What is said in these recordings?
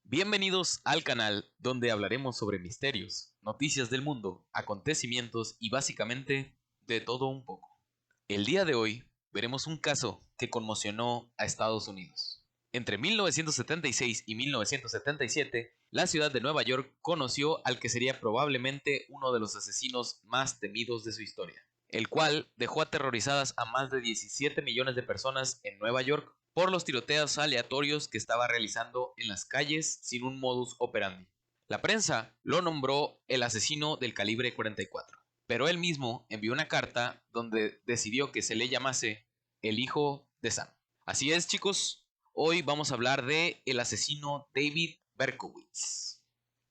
Bienvenidos al canal donde hablaremos sobre misterios, noticias del mundo, acontecimientos y básicamente de todo un poco. El día de hoy veremos un caso que conmocionó a Estados Unidos. Entre 1976 y 1977, la ciudad de Nueva York conoció al que sería probablemente uno de los asesinos más temidos de su historia, el cual dejó aterrorizadas a más de 17 millones de personas en Nueva York por los tiroteos aleatorios que estaba realizando en las calles sin un modus operandi. La prensa lo nombró el asesino del calibre 44, pero él mismo envió una carta donde decidió que se le llamase el hijo de Sam. Así es, chicos, hoy vamos a hablar de el asesino David Berkowitz.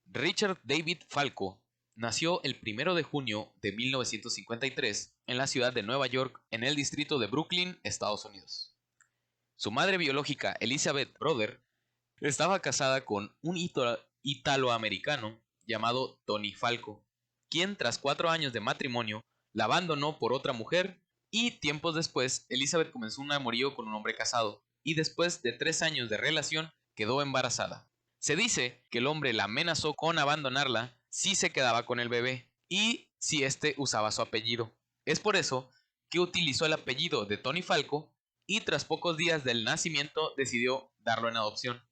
Richard David Falco nació el 1 de junio de 1953 en la ciudad de Nueva York, en el distrito de Brooklyn, Estados Unidos. Su madre biológica, Elizabeth Brother, estaba casada con un italoamericano llamado Tony Falco, quien tras 4 años de matrimonio la abandonó por otra mujer y tiempos después Elizabeth comenzó un amorío con un hombre casado y después de 3 años de relación quedó embarazada. Se dice que el hombre la amenazó con abandonarla si se quedaba con el bebé y si éste usaba su apellido. Es por eso que utilizó el apellido de Tony Falco y tras pocos días del nacimiento decidió darlo en adopción.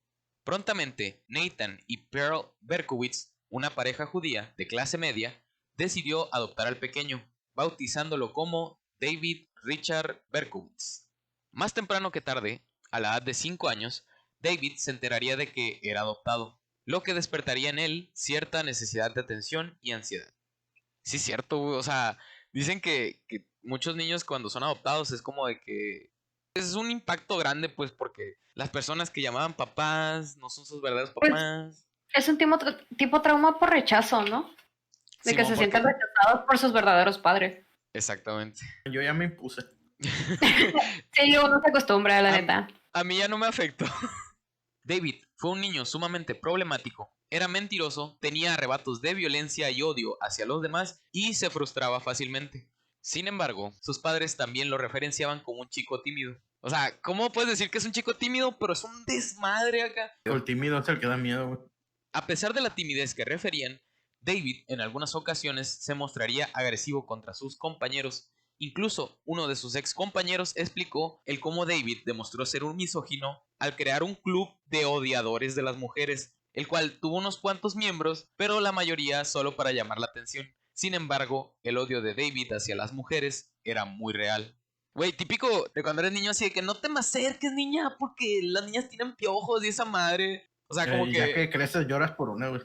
Prontamente, Nathan y Pearl Berkowitz, una pareja judía de clase media, decidió adoptar al pequeño, bautizándolo como David Richard Berkowitz. Más temprano que tarde, a la edad de 5 años, David se enteraría de que era adoptado, lo que despertaría en él cierta necesidad de atención y ansiedad. Sí, es cierto, güey, o sea, dicen que muchos niños cuando son adoptados es como de que es un impacto grande, pues, porque las personas que llamaban papás no son sus verdaderos Pues papás. es un tipo trauma por rechazo, ¿no? De que Simón, se porque... sientan rechazados por sus verdaderos padres. Exactamente. Yo ya me impuse. Sí, uno se acostumbra, la neta. A mí ya no me afectó. David fue un niño sumamente problemático. Era mentiroso, tenía arrebatos de violencia y odio hacia los demás y se frustraba fácilmente. Sin embargo, sus padres también lo referenciaban como un chico tímido. O sea, ¿cómo puedes decir que es un chico tímido, pero es un desmadre acá? El tímido es el que da miedo, güey. A pesar de la timidez que referían, David en algunas ocasiones se mostraría agresivo contra sus compañeros. Incluso uno de sus ex compañeros explicó el cómo David demostró ser un misógino al crear un club de odiadores de las mujeres, el cual tuvo unos cuantos miembros, pero la mayoría solo para llamar la atención. Sin embargo, el odio de David hacia las mujeres era muy real. Güey, típico de cuando eres niño, así de que no te me acerques, niña, porque las niñas tienen piojos y esa madre. O sea, como Ya que que creces lloras por una, güey.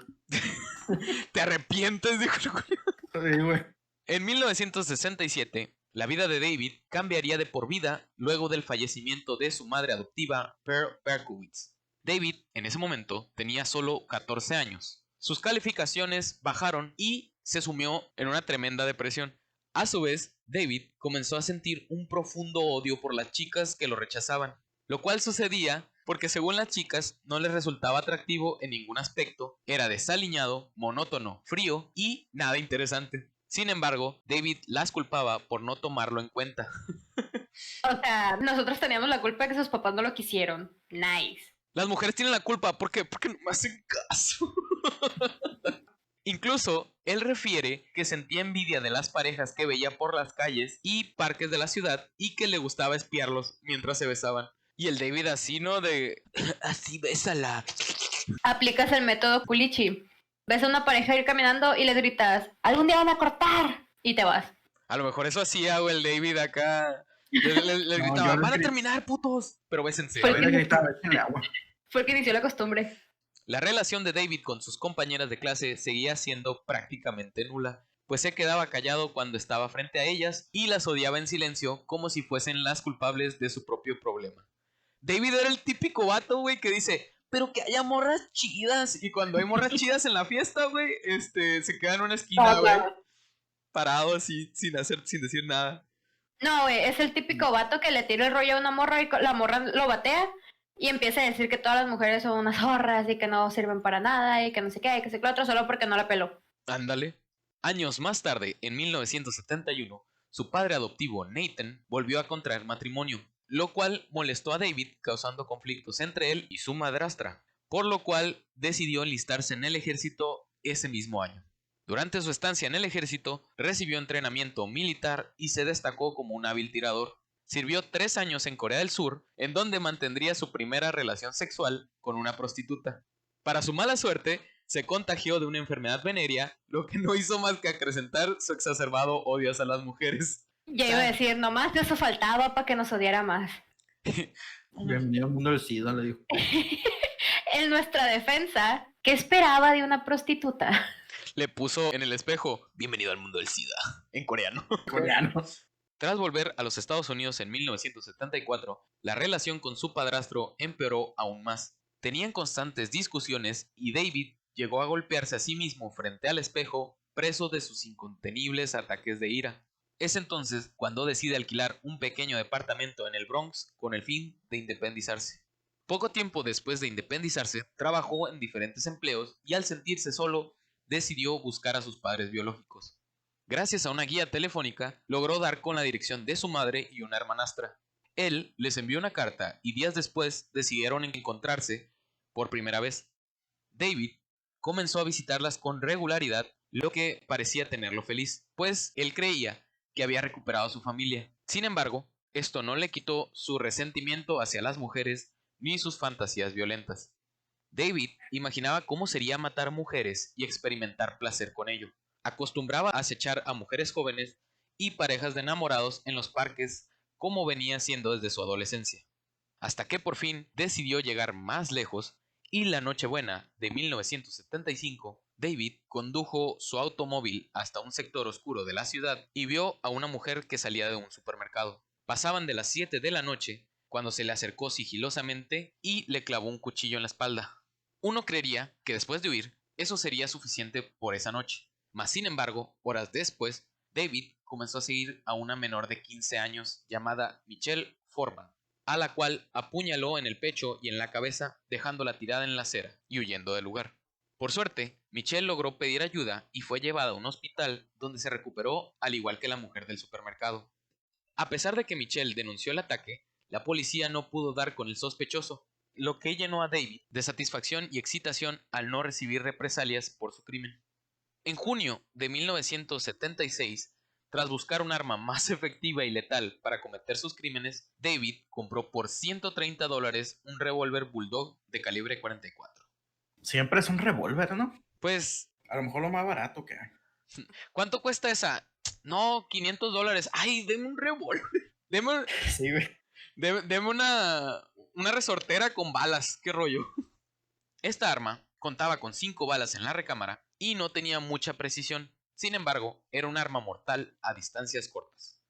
te arrepientes, dijo el güey. Sí, güey. En 1967, la vida de David cambiaría de por vida luego del fallecimiento de su madre adoptiva, Pearl Berkowitz. David, en ese momento, tenía solo 14 años. Sus calificaciones bajaron y se sumió en una tremenda depresión. A su vez, David comenzó a sentir un profundo odio por las chicas que lo rechazaban, lo cual sucedía porque según las chicas no les resultaba atractivo en ningún aspecto, era desaliñado, monótono, frío y nada interesante. Sin embargo, David las culpaba por no tomarlo en cuenta. O sea, nosotros teníamos la culpa de que sus papás no lo quisieron. Nice. Las mujeres tienen la culpa, ¿por qué? Porque no me hacen caso. Incluso, él refiere que sentía envidia de las parejas que veía por las calles y parques de la ciudad y que le gustaba espiarlos mientras se besaban. Y el David así, ¿no? De... así, bésala. Aplicas el método Culichi. Ves a una pareja ir caminando y le gritas, algún día van a cortar. Y te vas. A lo mejor eso hacía, güey, el David acá. Le No, gritaba, yo van a les terminar, putos. Pero bésense. Fue Yo el le que, gritaba, échale agua. fue el que inició la costumbre. La relación de David con sus compañeras de clase seguía siendo prácticamente nula, pues se quedaba callado cuando estaba frente a ellas y las odiaba en silencio como si fuesen las culpables de su propio problema. David era el típico vato, güey, que dice, pero que haya morras chidas. Y cuando hay morras chidas en la fiesta, güey, se queda en una esquina, güey, parado así, sin decir nada. No, güey, es el típico vato que le tira el rollo a una morra y la morra lo batea y empieza a decir que todas las mujeres son unas zorras y que no sirven para nada y que no sé qué, y que sé qué otro solo porque no la peló. Ándale. Años más tarde, en 1971, su padre adoptivo Nathan volvió a contraer matrimonio, lo cual molestó a David, causando conflictos entre él y su madrastra. por lo cual decidió enlistarse en el ejército ese mismo año. Durante su estancia en el ejército, recibió entrenamiento militar y se destacó como un hábil tirador. Sirvió 3 años en Corea del Sur, en donde mantendría su primera relación sexual con una prostituta. Para su mala suerte, se contagió de una enfermedad venérea, lo que no hizo más que acrecentar su exacerbado odio hacia las mujeres. Ya iba a decir, nomás de eso faltaba para que nos odiara más. Bienvenido al mundo del SIDA, le digo. En nuestra defensa, ¿qué esperaba de una prostituta? Le puso en el espejo, bienvenido al mundo del SIDA, en coreano. Coreano. Tras volver a los Estados Unidos en 1974, la relación con su padrastro empeoró aún más. Tenían constantes discusiones y David llegó a golpearse a sí mismo frente al espejo, preso de sus incontenibles ataques de ira. Es entonces cuando decide alquilar un pequeño departamento en el Bronx con el fin de independizarse. Poco tiempo después de independizarse, trabajó en diferentes empleos y al sentirse solo, decidió buscar a sus padres biológicos. Gracias a una guía telefónica, logró dar con la dirección de su madre y una hermanastra. Él les envió una carta y días después decidieron encontrarse por primera vez. David comenzó a visitarlas con regularidad, lo que parecía tenerlo feliz, pues él creía que había recuperado a su familia. Sin embargo, esto no le quitó su resentimiento hacia las mujeres ni sus fantasías violentas. David imaginaba cómo sería matar mujeres y experimentar placer con ello. Acostumbraba a acechar a mujeres jóvenes y parejas de enamorados en los parques como venía haciendo desde su adolescencia. Hasta que por fin decidió llegar más lejos y la Nochebuena de 1975, David condujo su automóvil hasta un sector oscuro de la ciudad y vio a una mujer que salía de un supermercado. Pasaban de las 7 de la noche cuando se le acercó sigilosamente y le clavó un cuchillo en la espalda. Uno creería que después de huir, eso sería suficiente por esa noche. Mas sin embargo, horas después, David comenzó a seguir a una menor de 15 años llamada Michelle Foreman, a la cual apuñaló en el pecho y en la cabeza, dejándola tirada en la acera y huyendo del lugar. Por suerte, Michelle logró pedir ayuda y fue llevada a un hospital donde se recuperó al igual que la mujer del supermercado. A pesar de que Michelle denunció el ataque, la policía no pudo dar con el sospechoso, lo que llenó a David de satisfacción y excitación al no recibir represalias por su crimen. En junio de 1976, tras buscar un arma más efectiva y letal para cometer sus crímenes, David compró por $130 un revólver Bulldog de calibre 44. Siempre es un revólver, ¿no? Pues, A lo mejor lo más barato que hay. ¿cuánto cuesta esa? No, $500. Ay, deme un revólver. Deme, Sí, güey. deme una resortera con balas. ¿Qué rollo? Esta arma contaba con 5 balas en la recámara y no tenía mucha precisión. Sin embargo, era un arma mortal a distancias cortas.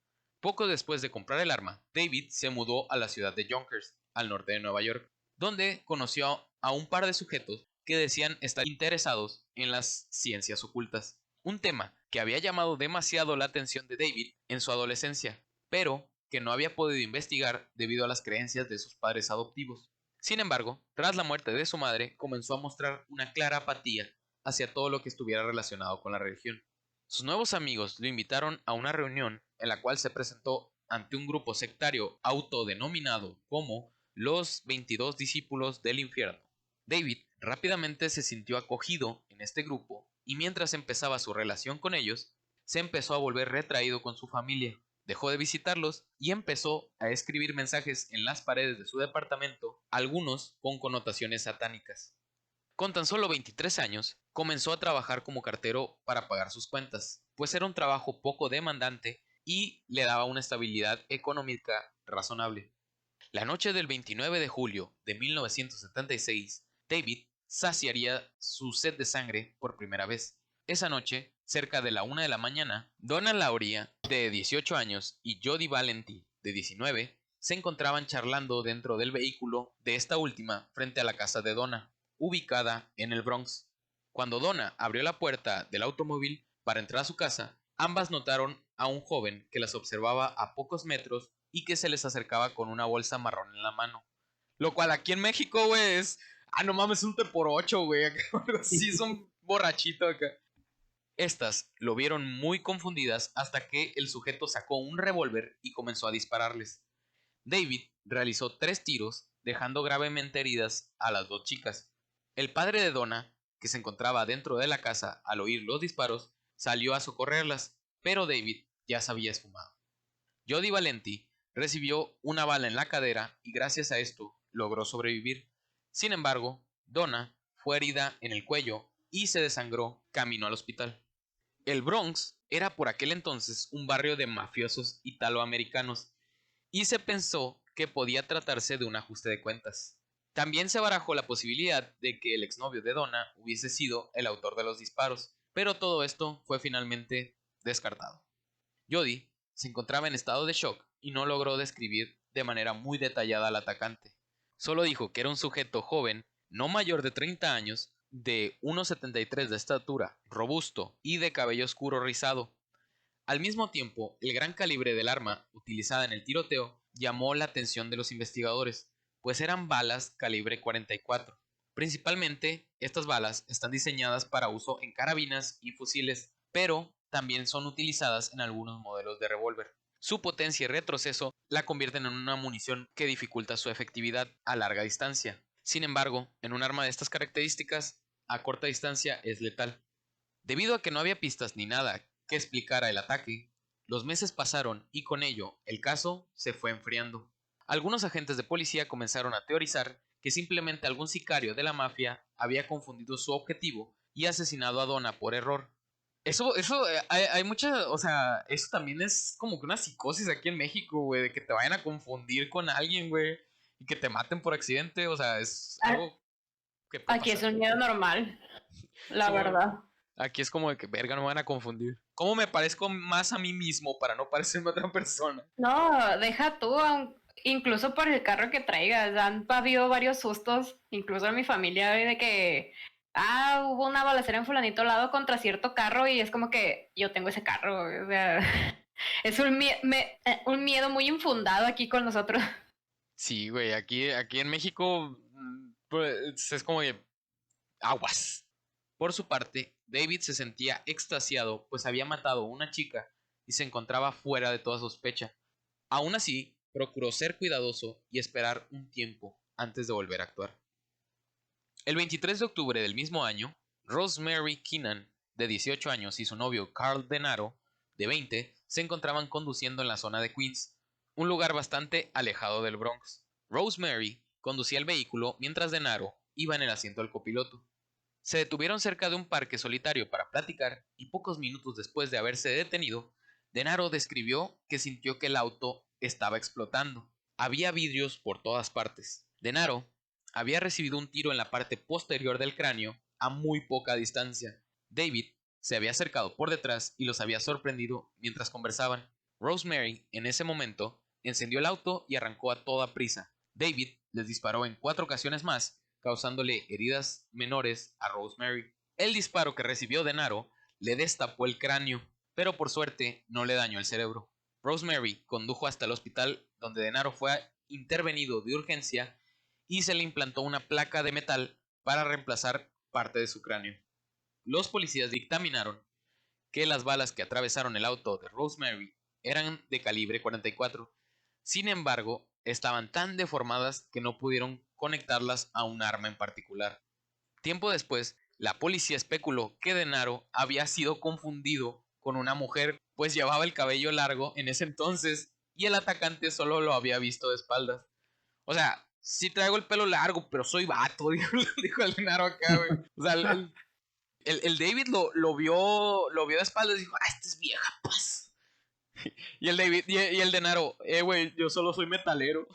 Poco después de comprar el arma, David se mudó a la ciudad de Yonkers, al norte de Nueva York, donde conoció a un par de sujetos que decían estar interesados en las ciencias ocultas, un tema que había llamado demasiado la atención de David en su adolescencia, pero que no había podido investigar debido a las creencias de sus padres adoptivos. Sin embargo, tras la muerte de su madre, comenzó a mostrar una clara apatía hacia todo lo que estuviera relacionado con la religión. Sus nuevos amigos lo invitaron a una reunión en la cual se presentó ante un grupo sectario autodenominado como los 22 discípulos del infierno. David rápidamente se sintió acogido en este grupo y mientras empezaba su relación con ellos, se empezó a volver retraído con su familia. Dejó de visitarlos y empezó a escribir mensajes en las paredes de su departamento, algunos con connotaciones satánicas. Con tan solo 23 años, comenzó a trabajar como cartero para pagar sus cuentas, pues era un trabajo poco demandante y le daba una estabilidad económica razonable. La noche del 29 de julio de 1976, David saciaría su sed de sangre por primera vez. Esa noche, cerca de la 1 de la mañana, Donna Lauria, de 18 años, y Jody Valenti, de 19, se encontraban charlando dentro del vehículo de esta última frente a la casa de Donna, ubicada en el Bronx. Cuando Donna abrió la puerta del automóvil para entrar a su casa, ambas notaron a un joven que las observaba a pocos metros y que se les acercaba con una bolsa marrón en la mano. Lo cual aquí en México, güey, es... Ah, no mames, un 3x8, güey. Sí, es un borrachito acá. Estas lo vieron muy confundidas hasta que el sujeto sacó un revólver y comenzó a dispararles. David realizó 3 tiros, dejando gravemente heridas a las 2 chicas, El padre de Donna, que se encontraba dentro de la casa al oír los disparos, salió a socorrerlas, pero David ya se había esfumado. Jody Valenti recibió una bala en la cadera y gracias a esto logró sobrevivir. Sin embargo, Donna fue herida en el cuello y se desangró camino al hospital. El Bronx era por aquel entonces un barrio de mafiosos italoamericanos y se pensó que podía tratarse de un ajuste de cuentas. También se barajó la posibilidad de que el exnovio de Donna hubiese sido el autor de los disparos, pero todo esto fue finalmente descartado. Jody se encontraba en estado de shock y no logró describir de manera muy detallada al atacante. Solo dijo que era un sujeto joven, no mayor de 30 años, de 1,73 de estatura, robusto y de cabello oscuro rizado. Al mismo tiempo, el gran calibre del arma utilizada en el tiroteo llamó la atención de los investigadores, pues eran balas calibre 44. Principalmente, estas balas están diseñadas para uso en carabinas y fusiles, pero también son utilizadas en algunos modelos de revólver. Su potencia y retroceso la convierten en una munición que dificulta su efectividad a larga distancia. Sin embargo, en un arma de estas características, a corta distancia es letal. Debido a que no había pistas ni nada que explicara el ataque, los meses pasaron y con ello el caso se fue enfriando. Algunos agentes de policía comenzaron a teorizar que simplemente algún sicario de la mafia había confundido su objetivo y asesinado a Donna por error. Eso, hay mucha, o sea, eso también es como que una psicosis aquí en México, güey, de que te vayan a confundir con alguien, güey, y que te maten por accidente, o sea, es algo que puede Aquí es pasar. un miedo normal, la Sí, bueno, verdad. aquí es como de que, verga, no me van a confundir. ¿Cómo me parezco más a mí mismo para no parecerme a otra persona? No, deja tú, incluso por el carro que traigas, han habido varios sustos, incluso en mi familia, de que, hubo una balacera en fulanito lado contra cierto carro y es como que yo tengo ese carro, o sea, es un miedo muy infundado aquí con nosotros. Sí, güey, aquí en México, pues es como de aguas. Por su parte, David se sentía extasiado, pues había matado a una chica y se encontraba fuera de toda sospecha. Aún así, procuró ser cuidadoso y esperar un tiempo antes de volver a actuar. El 23 de octubre del mismo año, Rosemary Keenan, de 18 años, y su novio Carl Denaro, de 20, se encontraban conduciendo en la zona de Queens, un lugar bastante alejado del Bronx. Rosemary conducía el vehículo mientras Denaro iba en el asiento del copiloto. Se detuvieron cerca de un parque solitario para platicar y pocos minutos después de haberse detenido, Denaro describió que sintió que el auto estaba explotando. Había vidrios por todas partes. Denaro había recibido un tiro en la parte posterior del cráneo a muy poca distancia. David se había acercado por detrás y los había sorprendido mientras conversaban. Rosemary, en ese momento, encendió el auto y arrancó a toda prisa. David les disparó en 4 ocasiones más, causándole heridas menores a Rosemary. El disparo que recibió Denaro le destapó el cráneo, pero por suerte no le dañó el cerebro. Rosemary condujo hasta el hospital donde Denaro fue intervenido de urgencia y se le implantó una placa de metal para reemplazar parte de su cráneo. Los policías dictaminaron que las balas que atravesaron el auto de Rosemary eran de calibre 44. Sin embargo, estaban tan deformadas que no pudieron conectarlas a un arma en particular. Tiempo después, la policía especuló que Denaro había sido confundido con una mujer, pues llevaba el cabello largo en ese entonces y el atacante solo lo había visto de espaldas. O sea, sí traigo el pelo largo, pero soy vato, dijo el Denaro acá, güey. O sea, el David lo vio de espaldas y dijo, este es vieja, pues. Y el David, y el Denaro, güey, yo solo soy metalero.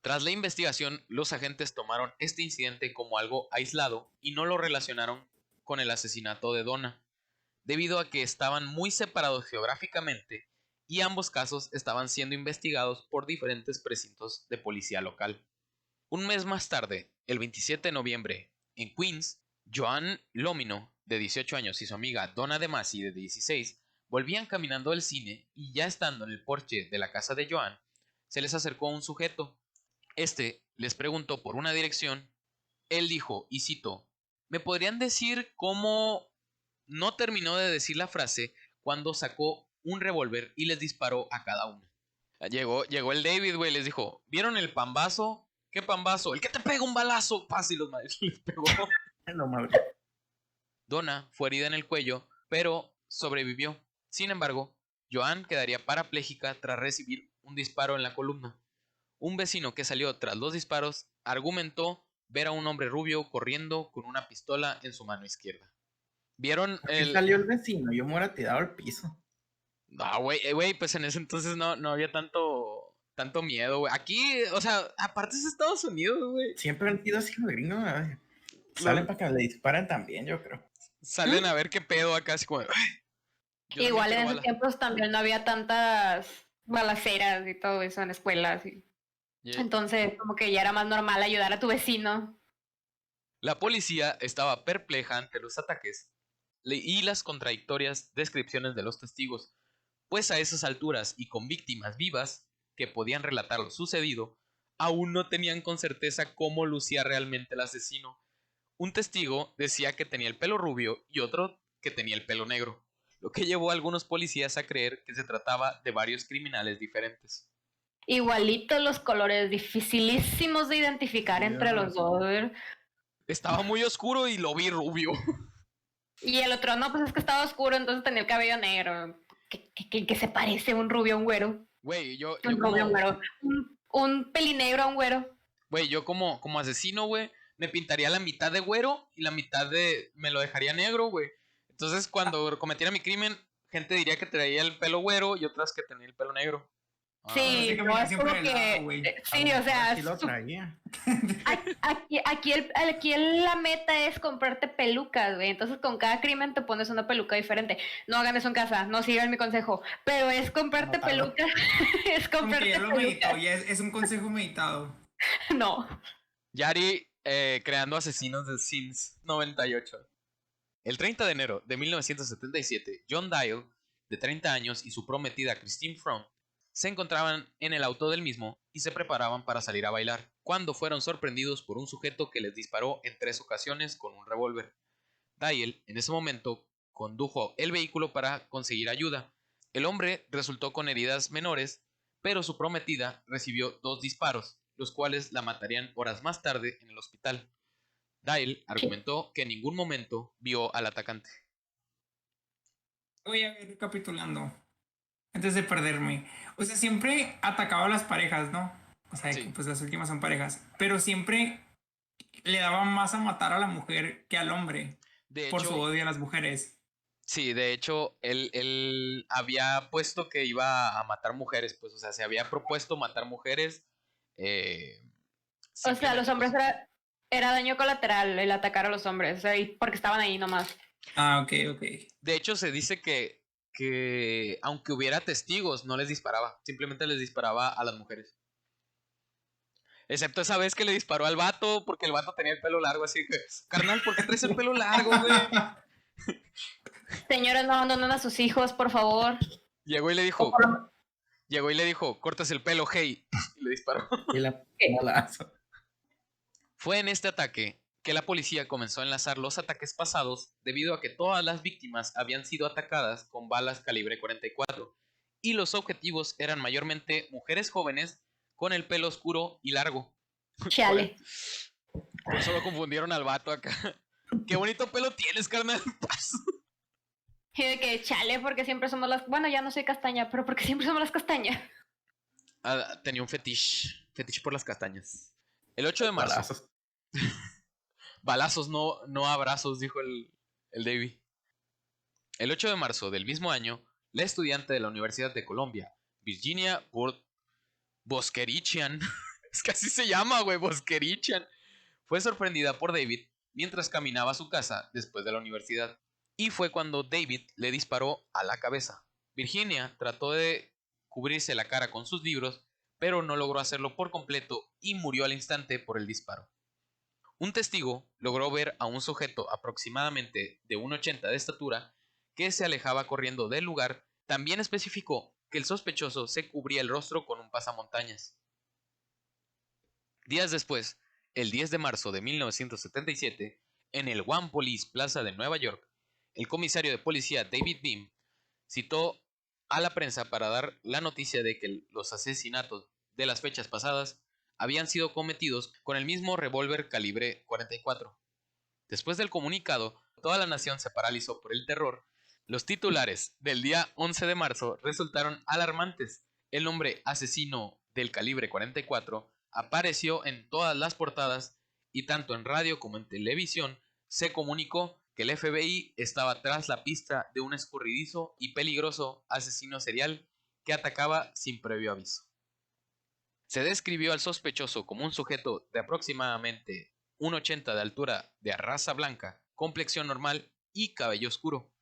Tras la investigación, los agentes tomaron este incidente como algo aislado y no lo relacionaron con el asesinato de Donna, debido a que estaban muy separados geográficamente y ambos casos estaban siendo investigados por diferentes precintos de policía local. Un mes más tarde, el 27 de noviembre, en Queens, Joan Lomino, de 18 años, y su amiga Donna De Masi, de 16, volvían caminando del cine y ya estando en el porche de la casa de Joan, se les acercó un sujeto. Este les preguntó por una dirección. Él dijo, y cito, ¿me podrían decir cómo? No terminó de decir la frase cuando sacó un revólver y les disparó a cada uno. Llegó el David, güey, les dijo, ¿vieron el pambazo ¿Qué pambazo? El que te pega un balazo. Paz, y los madres les pegó. No, madre. Donna fue herida en el cuello, pero sobrevivió. Sin embargo, Joan quedaría parapléjica tras recibir un disparo en la columna. Un vecino que salió tras los disparos argumentó ver a un hombre rubio corriendo con una pistola en su mano izquierda. ¿Vieron Aquí el...? salió el vecino, yo me hubiera tirado al piso. No, güey, pues en ese entonces no había tanto miedo, güey. Aquí, o sea, aparte es Estados Unidos, güey. Siempre han sido así los gringos, güey. Salen para que le disparen también, yo creo. Salen a ver qué pedo acá, así como... Igual en esos tiempos también no había tantas balaceras y todo eso en escuelas. Entonces, como que ya era más normal ayudar a tu vecino. La policía estaba perpleja ante los ataques y las contradictorias descripciones de los testigos, pues a esas alturas y con víctimas vivas que podían relatar lo sucedido, aún no tenían con certeza cómo lucía realmente el asesino. Un testigo decía que tenía el pelo rubio y otro que tenía el pelo negro, lo que llevó a algunos policías a creer que se trataba de varios criminales diferentes. Igualitos los colores, dificilísimos de identificar entre los dos. Estaba muy oscuro y lo vi rubio. Y el otro, no, pues es que estaba oscuro, entonces tenía el cabello negro. Que se parece un rubio a un güero. Güey, Un rubio a un güero. Un pelinegro a un güero. Güey, yo como asesino, güey, me pintaría la mitad de güero y la mitad me lo dejaría negro, güey. Entonces, cuando cometiera mi crimen, gente diría que traía el pelo güero y otras que tenía el pelo negro. Sí, no es como que... Sí, o sea... Sí lo traía. Aquí la meta es comprarte pelucas, güey. Entonces, con cada crimen te pones una peluca diferente. No hagan eso en casa, no sigan mi consejo. Pero es comprarte pelucas. Es comprarte ya lo meditó, ya es un consejo meditado. No. Yari creando asesinos de Sims 98. El 30 de enero de 1977, John Dial, de 30 años, y su prometida Christine Fromm se encontraban en el auto del mismo y se preparaban para salir a bailar, cuando fueron sorprendidos por un sujeto que les disparó en 3 ocasiones con un revólver. Dial, en ese momento, condujo el vehículo para conseguir ayuda. El hombre resultó con heridas menores, pero su prometida recibió 2 disparos, los cuales la matarían horas más tarde en el hospital. Dial argumentó que en ningún momento vio al atacante. Voy a ver, recapitulando, antes de perderme. O sea, siempre atacaba a las parejas, ¿no? O sea, Sí. que pues las últimas son parejas. Pero siempre le daba más a matar a la mujer que al hombre. Por su odio a las mujeres. Sí, de hecho, él había puesto que iba a matar mujeres, pues, o sea, se había propuesto matar mujeres. O sea, los hombres era daño colateral el atacar a los hombres, o sea, porque estaban ahí nomás. Ah, ok. De hecho, se dice que aunque hubiera testigos, no les disparaba, simplemente les disparaba a las mujeres. Excepto esa vez que le disparó al vato, porque el vato tenía el pelo largo, así que, carnal, ¿por qué traes el pelo largo, güey? Señores, no abandonen a sus hijos, por favor. Llegó y le dijo, cortas el pelo, hey, y le disparó. Y la balazo. Fue en este ataque que la policía comenzó a enlazar los ataques pasados debido a que todas las víctimas habían sido atacadas con balas calibre 44 y los objetivos eran mayormente mujeres jóvenes con el pelo oscuro y largo. Chale. Por eso lo confundieron al vato acá. Qué bonito pelo tienes, carnal. Y de que chale, porque siempre somos las... Bueno, ya no soy castaña, pero porque siempre somos las castañas. Tenía un fetiche por las castañas. El 8 de marzo. Balazos. Balazos, no abrazos, dijo el Davey. El 8 de marzo del mismo año, la estudiante de la Universidad de Colombia, Virginia Boskerichian, es que así se llama, güey, Boskerichian, fue sorprendida por David mientras caminaba a su casa después de la universidad. Y fue cuando David le disparó a la cabeza. Virginia trató de cubrirse la cara con sus libros, pero no logró hacerlo por completo y murió al instante por el disparo. Un testigo logró ver a un sujeto aproximadamente de 1,80 de estatura que se alejaba corriendo del lugar. También especificó que el sospechoso se cubría el rostro con un pasamontañas. Días después, el 10 de marzo de 1977, en el One Police Plaza de Nueva York, el comisario de policía David Beam citó a la prensa para dar la noticia de que los asesinatos de las fechas pasadas habían sido cometidos con el mismo revólver calibre 44. Después del comunicado, toda la nación se paralizó por el terror. Los titulares del día 11 de marzo resultaron alarmantes. El nombre asesino del calibre 44 apareció en todas las portadas y tanto en radio como en televisión se comunicó que el FBI estaba tras la pista de un escurridizo y peligroso asesino serial que atacaba sin previo aviso. Se describió al sospechoso como un sujeto de aproximadamente 1,80 de altura, de raza blanca, complexión normal y cabello oscuro.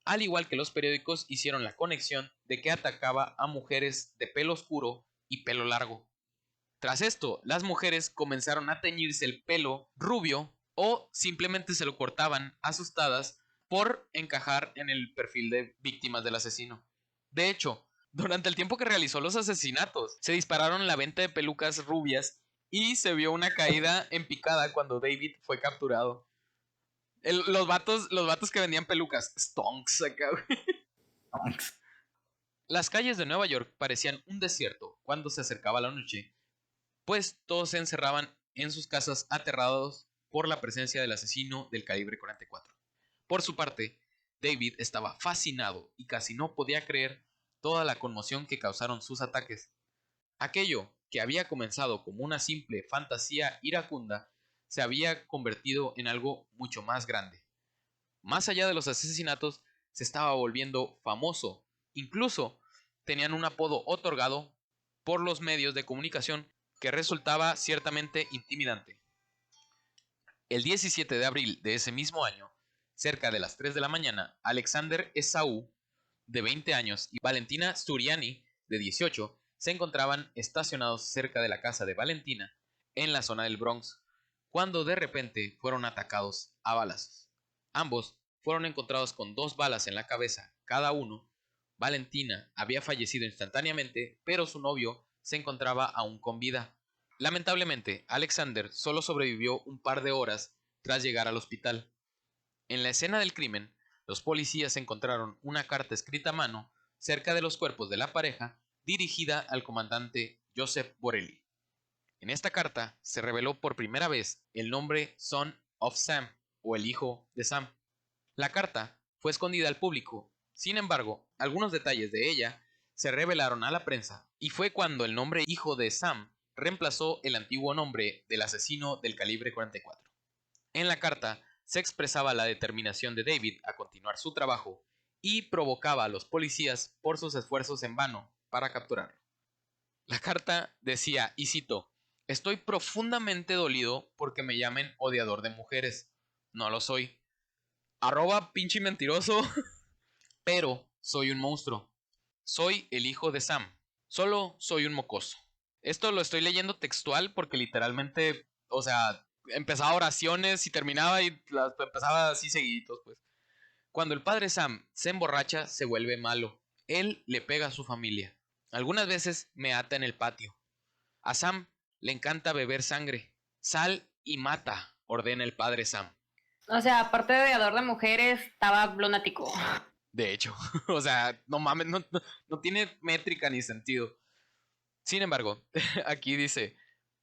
Al igual que los periódicos hicieron la conexión de que atacaba a mujeres de pelo oscuro y pelo largo. Tras esto, las mujeres comenzaron a teñirse el pelo rubio o simplemente se lo cortaban asustadas por encajar en el perfil de víctimas del asesino. De hecho, durante el tiempo que realizó los asesinatos, se dispararon la venta de pelucas rubias y se vio una caída en picada cuando David fue capturado. Los vatos que vendían pelucas, stonks acá, güey. Las calles de Nueva York parecían un desierto cuando se acercaba la noche, pues todos se encerraban en sus casas aterrados por la presencia del asesino del calibre 44. Por su parte, David estaba fascinado y casi no podía creer toda la conmoción que causaron sus ataques. Aquello que había comenzado como una simple fantasía iracunda se había convertido en algo mucho más grande. Más allá de los asesinatos, se estaba volviendo famoso. Incluso tenían un apodo otorgado por los medios de comunicación que resultaba ciertamente intimidante. El 17 de abril de ese mismo año, cerca de las 3 de la mañana, Alexander Esaú, de 20 años, y Valentina Sturiani, de 18, se encontraban estacionados cerca de la casa de Valentina, en la zona del Bronx, cuando de repente fueron atacados a balazos. Ambos fueron encontrados con 2 balas en la cabeza cada uno. Valentina había fallecido instantáneamente, pero su novio se encontraba aún con vida. Lamentablemente, Alexander solo sobrevivió un par de horas tras llegar al hospital. En la escena del crimen, los policías encontraron una carta escrita a mano cerca de los cuerpos de la pareja, dirigida al comandante Joseph Borelli. En esta carta se reveló por primera vez el nombre Son of Sam, o el hijo de Sam. La carta fue escondida al público, sin embargo, algunos detalles de ella se revelaron a la prensa, y fue cuando el nombre hijo de Sam reemplazó el antiguo nombre del asesino del calibre 44. En la carta se expresaba la determinación de David a continuar su trabajo y provocaba a los policías por sus esfuerzos en vano para capturarlo. La carta decía, y cito, «Estoy profundamente dolido porque me llamen odiador de mujeres. No lo soy. @ pinche mentiroso. Pero soy un monstruo. Soy el hijo de Sam. Solo soy un mocoso». Esto lo estoy leyendo textual porque literalmente, o sea, empezaba oraciones y terminaba y las empezaba así seguiditos, pues. Cuando el padre Sam se emborracha, se vuelve malo. Él le pega a su familia. Algunas veces me ata en el patio. A Sam le encanta beber sangre. Sal y mata, ordena el padre Sam. O sea, aparte de odiador de mujeres, estaba lunático. De hecho, o sea, no mames, no tiene métrica ni sentido. Sin embargo, aquí dice,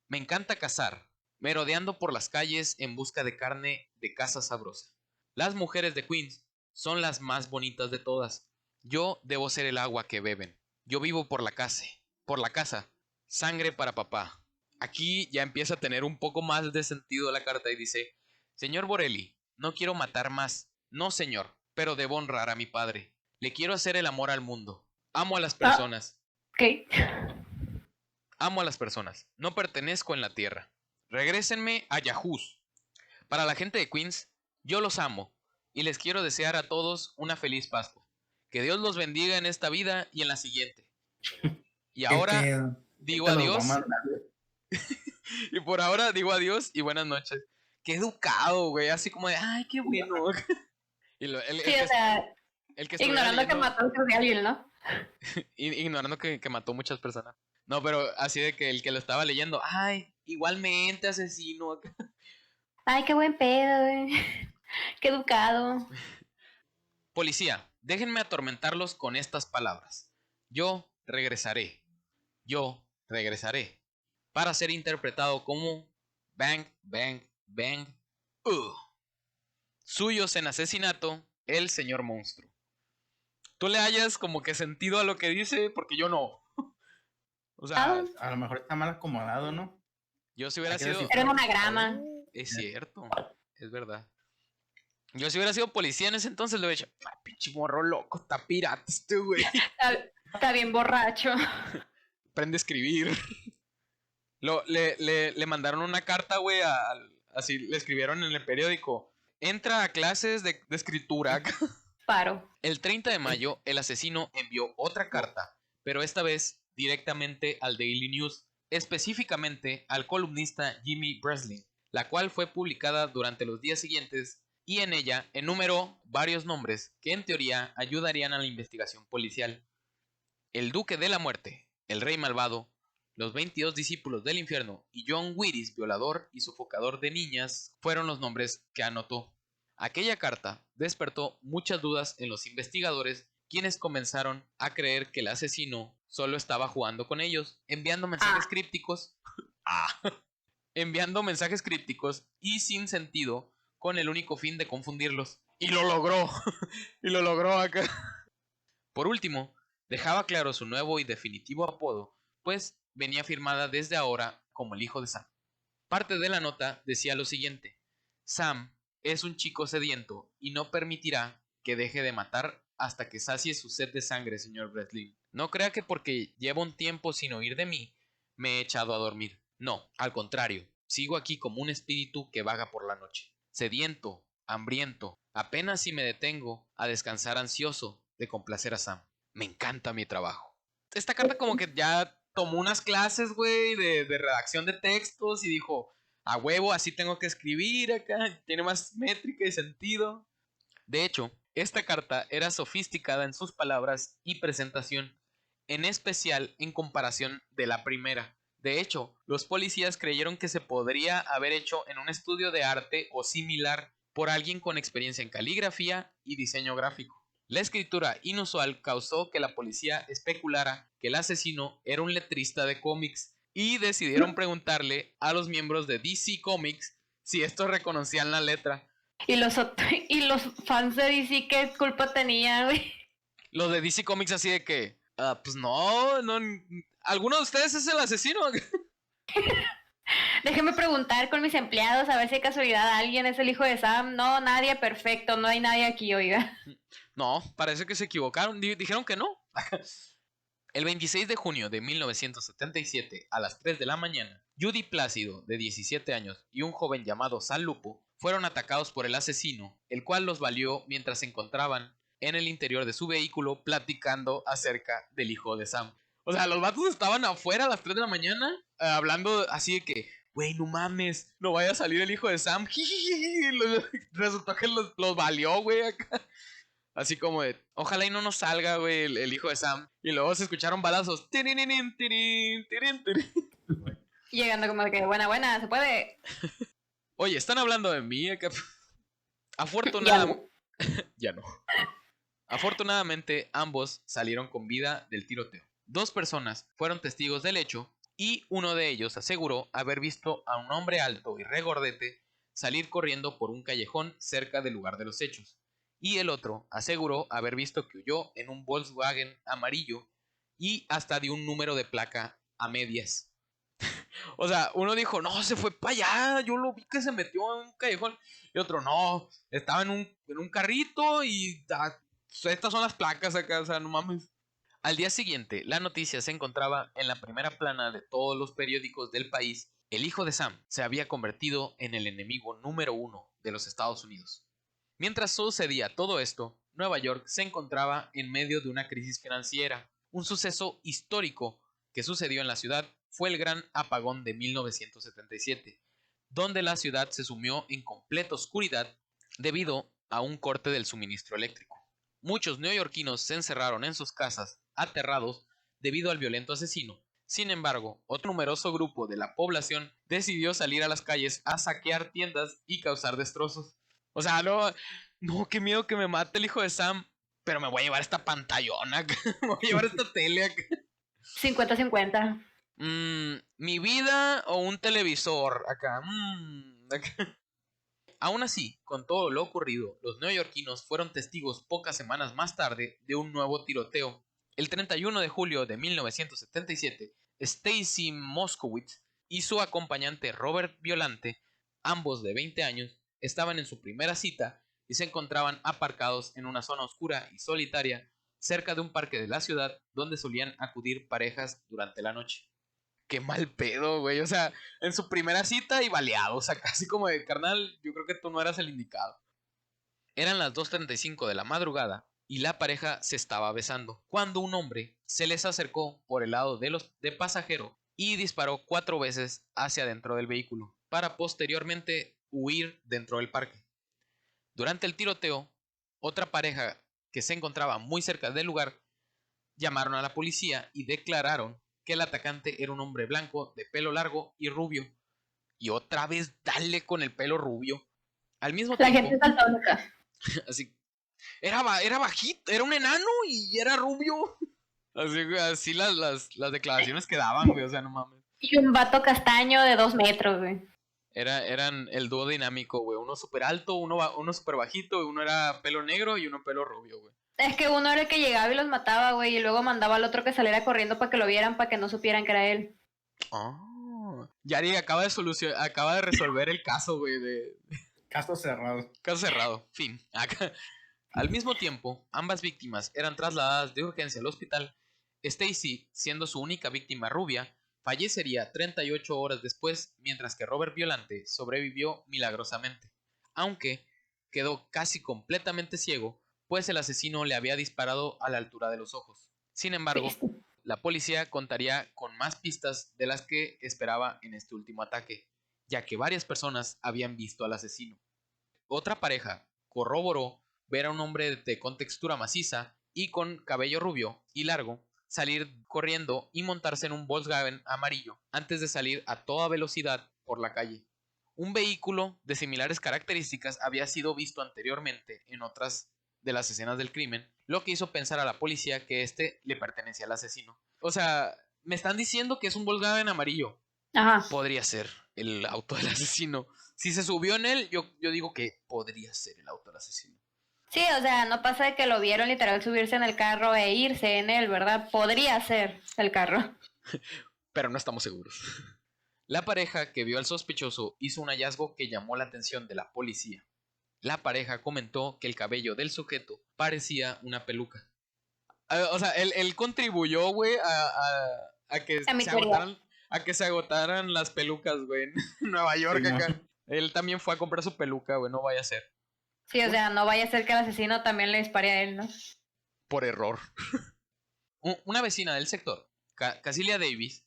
me encanta cazar, merodeando por las calles en busca de carne de caza sabrosa. Las mujeres de Queens son las más bonitas de todas. Yo debo ser el agua que beben. Yo vivo por la casa. Sangre para papá. Aquí ya empieza a tener un poco más de sentido la carta y dice, señor Borelli, no quiero matar más. No, señor, pero debo honrar a mi padre. Le quiero hacer el amor al mundo. Amo a las personas. ¿Qué? Amo a las personas. No pertenezco en la tierra. Regrésenme a Yahoos. Para la gente de Queens, yo los amo y les quiero desear a todos una feliz Pascua. Que Dios los bendiga en esta vida y en la siguiente. Y ahora digo adiós. Y por ahora digo adiós y buenas noches. Qué educado, güey. Así como de, ay, qué bueno. Y el que ignorando que mató a alguien, ¿no? Ignorando que mató muchas personas. No, pero así de que el que lo estaba leyendo, ay, igualmente asesino. Ay, qué buen pedo, güey. Qué educado. Policía, déjenme atormentarlos con estas palabras. Yo regresaré. Yo regresaré. para ser interpretado como Bang, Bang, Bang. Suyos en asesinato, el señor monstruo. Tú le hayas como que sentido a lo que dice, porque yo no. O sea, a lo mejor está mal acomodado, ¿no? Yo si hubiera sido... Era un anagrama. Es cierto, es verdad. Yo si hubiera sido policía en ese entonces le hubiera dicho, pinche morro loco, está pirata este güey. Está bien borracho. Aprende a escribir. Le mandaron una carta, güey, así le escribieron en el periódico. Entra a clases de escritura. Paro. El 30 de mayo, el asesino envió otra carta, pero esta vez directamente al Daily News, específicamente al columnista Jimmy Breslin, la cual fue publicada durante los días siguientes y en ella enumeró varios nombres que en teoría ayudarían a la investigación policial. El Duque de la Muerte, el Rey Malvado, los 22 discípulos del infierno y John Willis, violador y sofocador de niñas, fueron los nombres que anotó. Aquella carta despertó muchas dudas en los investigadores, quienes comenzaron a creer que el asesino solo estaba jugando con ellos, enviando mensajes crípticos. Enviando mensajes crípticos y sin sentido, con el único fin de confundirlos. Y lo logró. Y lo logró acá. Por último, dejaba claro su nuevo y definitivo apodo, pues venía firmada desde ahora como el hijo de Sam. Parte de la nota decía lo siguiente: Sam es un chico sediento y no permitirá que deje de matar hasta que sacie su sed de sangre, señor Breslin. No crea que porque llevo un tiempo sin oír de mí, me he echado a dormir. No, al contrario, sigo aquí como un espíritu que vaga por la noche, sediento, hambriento, apenas si me detengo a descansar ansioso de complacer a Sam. Me encanta mi trabajo. Esta carta como que ya tomó unas clases, güey, de redacción de textos y dijo, a huevo, así tengo que escribir acá, tiene más métrica y sentido. De hecho, esta carta era sofisticada en sus palabras y presentación, en especial en comparación de la primera. De hecho, los policías creyeron que se podría haber hecho en un estudio de arte o similar por alguien con experiencia en caligrafía y diseño gráfico. La escritura inusual causó que la policía especulara que el asesino era un letrista de cómics y decidieron preguntarle a los miembros de DC Comics si estos reconocían la letra. Y los fans de DC, ¿qué culpa tenían, güey? Los de DC Comics así de que, pues no, ¿alguno de ustedes es el asesino? Déjenme preguntar con mis empleados a ver si de casualidad alguien es el hijo de Sam. No, nadie, perfecto, no hay nadie aquí, oiga. No, parece que se equivocaron, dijeron que no. El 26 de junio de 1977, a las 3 de la mañana, Judy Plácido, de 17 años, y un joven llamado Sal Lupo fueron atacados por el asesino, el cual los valió mientras se encontraban en el interior de su vehículo platicando acerca del hijo de Sam. O sea, los vatos estaban afuera a las 3 de la mañana hablando así de que, güey, no mames, no vaya a salir el hijo de Sam. Resultó que los valió, güey, acá. Así como de, ojalá y no nos salga, güey, el hijo de Sam. Y luego se escucharon balazos. Llegando como de que, buena, se puede. Oye, están hablando de mí acá. Afortunadamente. Ya no. Afortunadamente, ambos salieron con vida del tiroteo. 2 personas fueron testigos del hecho y uno de ellos aseguró haber visto a un hombre alto y regordete salir corriendo por un callejón cerca del lugar de los hechos. Y el otro aseguró haber visto que huyó en un Volkswagen amarillo y hasta dio un número de placa a medias. O sea, uno dijo, no, se fue para allá, yo lo vi que se metió en un callejón. Y otro, no, estaba en un carrito y estas son las placas acá, o sea, no mames. Al día siguiente, la noticia se encontraba en la primera plana de todos los periódicos del país. El hijo de Sam se había convertido en el enemigo número 1 de los Estados Unidos. Mientras sucedía todo esto, Nueva York se encontraba en medio de una crisis financiera. Un suceso histórico que sucedió en la ciudad fue el gran apagón de 1977, donde la ciudad se sumió en completa oscuridad debido a un corte del suministro eléctrico. Muchos neoyorquinos se encerraron en sus casas, aterrados debido al violento asesino. Sin embargo, otro numeroso grupo de la población decidió salir a las calles a saquear tiendas y causar destrozos. O sea, no, qué miedo que me mate el hijo de Sam, pero me voy a llevar esta pantallona, me voy a llevar esta tele acá. 50-50. Mi vida o un televisor acá. Aún así, con todo lo ocurrido, los neoyorquinos fueron testigos pocas semanas más tarde de un nuevo tiroteo. El 31 de julio de 1977, Stacy Moskowitz y su acompañante Robert Violante, ambos de 20 años, estaban en su primera cita y se encontraban aparcados en una zona oscura y solitaria cerca de un parque de la ciudad donde solían acudir parejas durante la noche. Qué mal pedo, güey. O sea, en su primera cita y baleado. O sea, casi como de carnal, yo creo que tú no eras el indicado. Eran las 2:35 de la madrugada y la pareja se estaba besando cuando un hombre se les acercó por el lado de pasajero y disparó 4 veces hacia adentro del vehículo para posteriormente huir dentro del parque. Durante el tiroteo, otra pareja que se encontraba muy cerca del lugar llamaron a la policía y declararon que el atacante era un hombre blanco de pelo largo y rubio. Y otra vez dale con el pelo rubio. Al mismo La tiempo, gente saltó loca. así, era bajito, era un enano y era rubio. Así las declaraciones que daban, güey, o sea, no mames. Y un vato castaño de 2 metros, güey. Eran el dúo dinámico, güey. Uno súper alto, uno súper bajito, uno era pelo negro y uno pelo rubio, güey. Es que uno era el que llegaba y los mataba, güey, y luego mandaba al otro que saliera corriendo para que lo vieran, para que no supieran que era él. Oh. Yari acaba de resolver el caso, güey, Caso cerrado. Caso cerrado, fin. Al mismo tiempo, ambas víctimas eran trasladadas de urgencia al hospital. Stacy, siendo su única víctima rubia, fallecería 38 horas después, mientras que Robert Violante sobrevivió milagrosamente, aunque quedó casi completamente ciego, pues el asesino le había disparado a la altura de los ojos. Sin embargo, la policía contaría con más pistas de las que esperaba en este último ataque, ya que varias personas habían visto al asesino. Otra pareja corroboró ver a un hombre de contextura maciza y con cabello rubio y largo salir corriendo y montarse en un Volkswagen amarillo antes de salir a toda velocidad por la calle. Un vehículo de similares características había sido visto anteriormente en otras de las escenas del crimen, lo que hizo pensar a la policía que este le pertenecía al asesino. O sea, me están diciendo que es un Volkswagen amarillo. Ajá. Podría ser el auto del asesino. Si se subió en él, yo digo que podría ser el auto del asesino. Sí, o sea, no pasa de que lo vieron literal subirse en el carro e irse en él, ¿verdad? Podría ser el carro. Pero no estamos seguros. La pareja que vio al sospechoso hizo un hallazgo que llamó la atención de la policía. La pareja comentó que el cabello del sujeto parecía una peluca. O sea, él contribuyó, güey, a que se agotaran las pelucas, güey, en Nueva York acá. Él también fue a comprar su peluca, güey, no vaya a ser. Sí, o sea, no vaya a ser que el asesino también le dispare a él, ¿no? Por error. Una vecina del sector, Casilia Davis,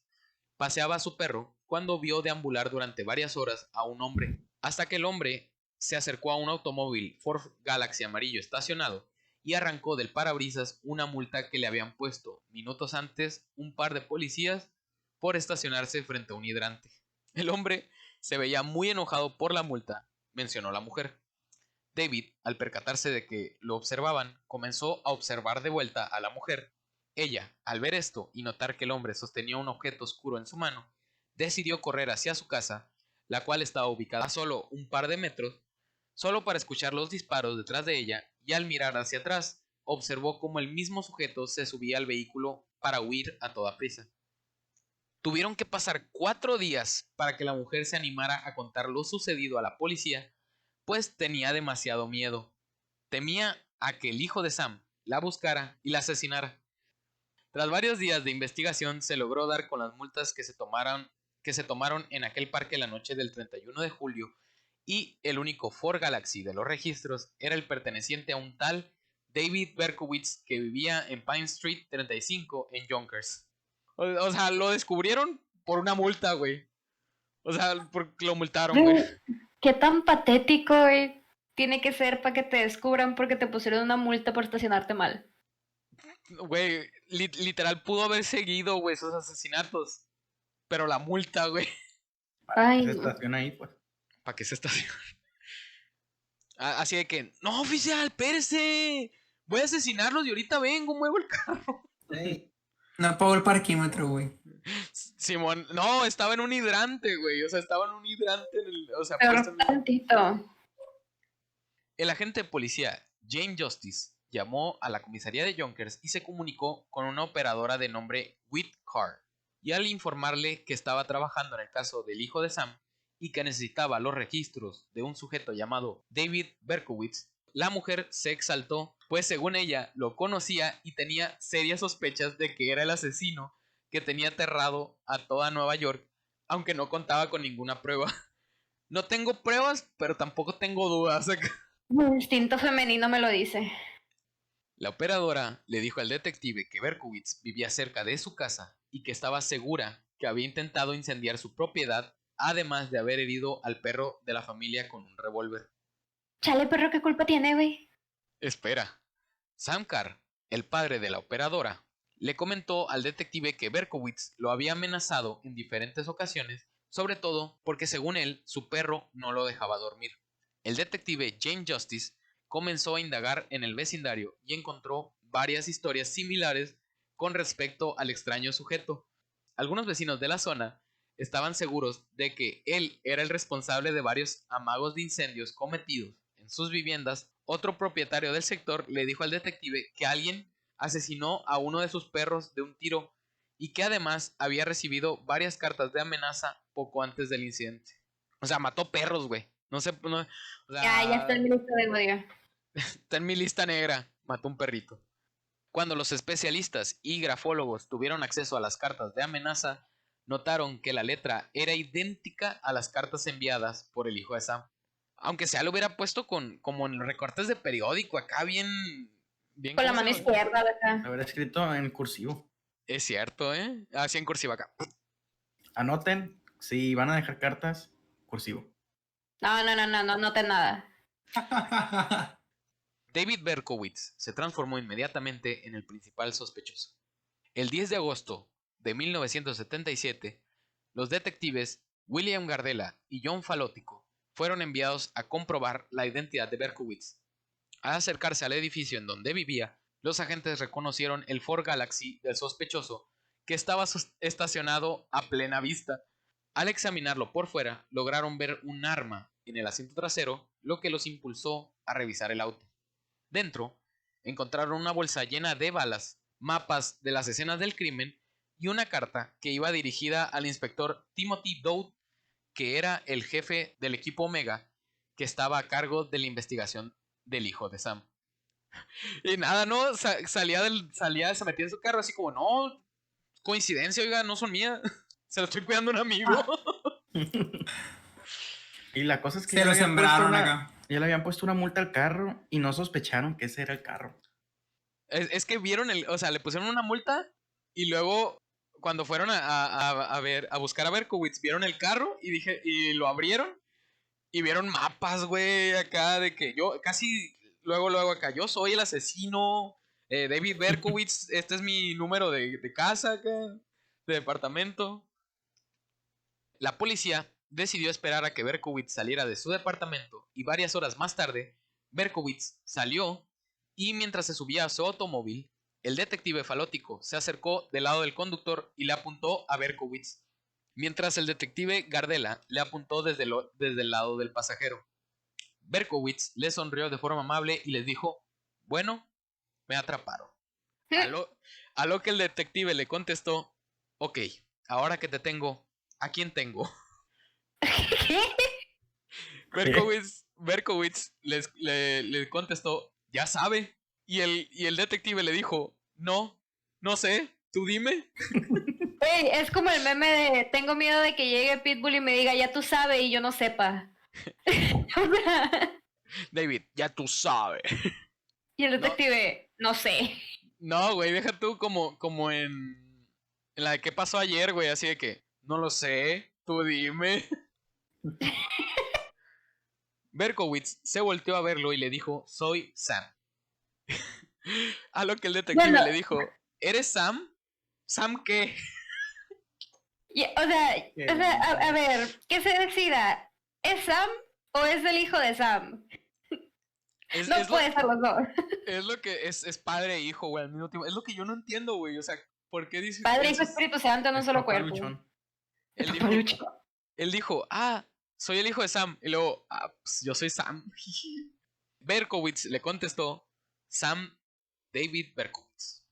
paseaba a su perro cuando vio deambular durante varias horas a un hombre, hasta que el hombre se acercó a un automóvil Ford Galaxy amarillo estacionado y arrancó del parabrisas una multa que le habían puesto minutos antes un par de policías por estacionarse frente a un hidrante. El hombre se veía muy enojado por la multa, mencionó la mujer. David, al percatarse de que lo observaban, comenzó a observar de vuelta a la mujer. Ella, al ver esto y notar que el hombre sostenía un objeto oscuro en su mano, decidió correr hacia su casa, la cual estaba ubicada a solo un par de metros, solo para escuchar los disparos detrás de ella, y al mirar hacia atrás, observó cómo el mismo sujeto se subía al vehículo para huir a toda prisa. Tuvieron que pasar 4 días para que la mujer se animara a contar lo sucedido a la policía, pues tenía demasiado miedo. Temía a que el hijo de Sam la buscara y la asesinara. Tras varios días de investigación se logró dar con las multas que se tomaron en aquel parque la noche del 31 de julio y el único Ford Galaxy de los registros era el perteneciente a un tal David Berkowitz que vivía en Pine Street 35 en Yonkers. O sea, lo descubrieron por una multa, güey. O sea, porque lo multaron, güey. Qué tan patético, güey, tiene que ser para que te descubran porque te pusieron una multa por estacionarte mal. Güey, literal pudo haber seguido, güey, esos asesinatos. Pero la multa, güey. ¿Para qué se estaciona ahí, pues? ¿Para qué se estaciona? Así de que, no, oficial, espérese. Voy a asesinarlos y ahorita vengo, muevo el carro. Sí. No pago el parquímetro, güey. Simón, no, estaba en un hidrante, güey. O sea, estaba en un hidrante Pero puesto en tantito. El agente de policía, Jane Justice, llamó a la comisaría de Yonkers y se comunicó con una operadora de nombre Whit Carr. Y al informarle que estaba trabajando en el caso del hijo de Sam y que necesitaba los registros de un sujeto llamado David Berkowitz, la mujer se exaltó, pues según ella lo conocía y tenía serias sospechas de que era el asesino que tenía aterrado a toda Nueva York, aunque no contaba con ninguna prueba. No tengo pruebas, pero tampoco tengo dudas. Mi instinto femenino me lo dice. La operadora le dijo al detective que Berkowitz vivía cerca de su casa y que estaba segura que había intentado incendiar su propiedad, además de haber herido al perro de la familia con un revólver. Chale, perro, ¿qué culpa tiene, güey? Espera. Sam Carr, el padre de la operadora, le comentó al detective que Berkowitz lo había amenazado en diferentes ocasiones, sobre todo porque según él, su perro no lo dejaba dormir. El detective Jane Justice comenzó a indagar en el vecindario y encontró varias historias similares con respecto al extraño sujeto. Algunos vecinos de la zona estaban seguros de que él era el responsable de varios amagos de incendios cometidos en sus viviendas. Otro propietario del sector le dijo al detective que alguien asesinó a uno de sus perros de un tiro y que además había recibido varias cartas de amenaza poco antes del incidente. O sea, mató perros, güey. No sé, no, o sea, Ya está en mi lista de odio. Está en mi lista negra. Mató un perrito. Cuando los especialistas y grafólogos tuvieron acceso a las cartas de amenaza, notaron que la letra era idéntica a las cartas enviadas por el hijo de Sam. Aunque sea lo hubiera puesto como en los recortes de periódico, acá bien con la mano izquierda de acá. Haber escrito en cursivo. Es cierto, ¿eh? Así en cursiva acá. Anoten, si van a dejar cartas, cursivo. No te nada. David Berkowitz se transformó inmediatamente en el principal sospechoso. El 10 de agosto de 1977, los detectives William Gardella y John Falótico fueron enviados a comprobar la identidad de Berkowitz. Al acercarse al edificio en donde vivía, los agentes reconocieron el Ford Galaxy del sospechoso, que estaba estacionado a plena vista. Al examinarlo por fuera, lograron ver un arma en el asiento trasero, lo que los impulsó a revisar el auto. Dentro, encontraron una bolsa llena de balas, mapas de las escenas del crimen y una carta que iba dirigida al inspector Timothy Dowd, que era el jefe del equipo Omega, que estaba a cargo de la investigación del hijo de Sam. Y nada, ¿no? Se metía en su carro así como, no, coincidencia, oiga, no son mías. Se lo estoy cuidando a un amigo. Y la cosa es que se lo sembraron acá. Ya le habían puesto una multa al carro y no sospecharon que ese era el carro. Es que vieron o sea, le pusieron una multa y luego cuando fueron a buscar a Berkowitz, vieron el carro y lo abrieron y vieron mapas, güey, acá de que yo casi luego acá, yo soy el asesino, David Berkowitz, este es mi número de casa acá, de departamento. La policía decidió esperar a que Berkowitz saliera de su departamento y varias horas más tarde, Berkowitz salió y mientras se subía a su automóvil, el detective Falótico se acercó del lado del conductor y le apuntó a Berkowitz, mientras el detective Gardella le apuntó desde el lado del pasajero. Berkowitz le sonrió de forma amable y les dijo, bueno, me atraparon. A lo que el detective le contestó, ok, ahora que te tengo, ¿a quién tengo? ¿Qué? Berkowitz le contestó, ya sabe. Y el detective le dijo, no sé, tú dime. Hey, es como el meme de tengo miedo de que llegue Pitbull y me diga, ya tú sabes y yo no sepa. David, ya tú sabes. Y el detective, no sé. No, güey, deja tú como en la de qué pasó ayer, güey, así de que, no lo sé, tú dime. Berkowitz se volteó a verlo y le dijo, soy Sam. A lo que el detective le dijo, ¿eres Sam? ¿Sam qué? O sea, a ver, ¿qué se decida? ¿Es Sam o es el hijo de Sam? No puede ser los dos. Es lo que es padre e hijo, güey, al mismo tiempo. Es lo que yo no entiendo, güey. O sea, ¿Por qué dice? Padre, Hijo, Espíritu Santo en un solo Papá cuerpo. luchón. Él dijo, soy el hijo de Sam. Y luego, pues yo soy Sam. Berkowitz le contestó, Sam David Berkowitz.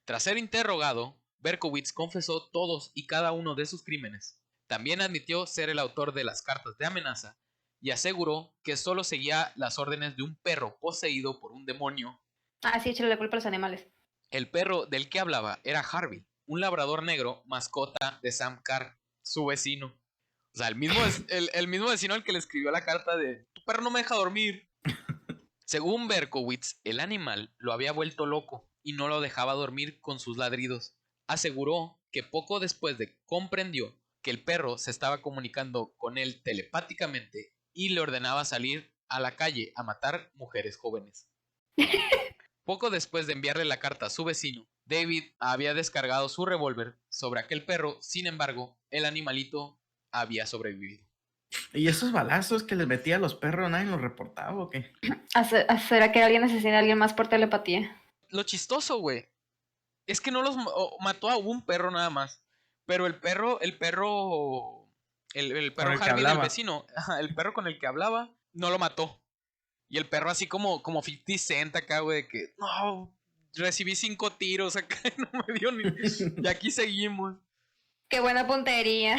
Tras ser interrogado, Berkowitz confesó todos y cada uno de sus crímenes. También admitió ser el autor de las cartas de amenaza y aseguró que solo seguía las órdenes de un perro poseído por un demonio. Sí, échale la culpa a los animales. El perro del que hablaba era Harvey, un labrador negro, mascota de Sam Carr, su vecino. O sea, el mismo vecino al que le escribió la carta de tu perro no me deja dormir. Según Berkowitz, el animal lo había vuelto loco y no lo dejaba dormir con sus ladridos. Aseguró que poco después de comprendió que el perro se estaba comunicando con él telepáticamente y le ordenaba salir a la calle a matar mujeres jóvenes. Poco después de enviarle la carta a su vecino, David había descargado su revólver sobre aquel perro, sin embargo, el animalito había sobrevivido. ¿Y esos balazos que les metía a los perros, nadie los reportaba o qué? ¿Será que alguien asesina a alguien más por telepatía? Lo chistoso, güey, es que no los mató a un perro nada más. Pero el perro Harvey del vecino, el perro con el que hablaba, no lo mató. Y el perro así como 50 Cent acá, güey, de que, no, recibí 5 tiros acá, no me dio ni... Y aquí seguimos. ¡Qué buena puntería!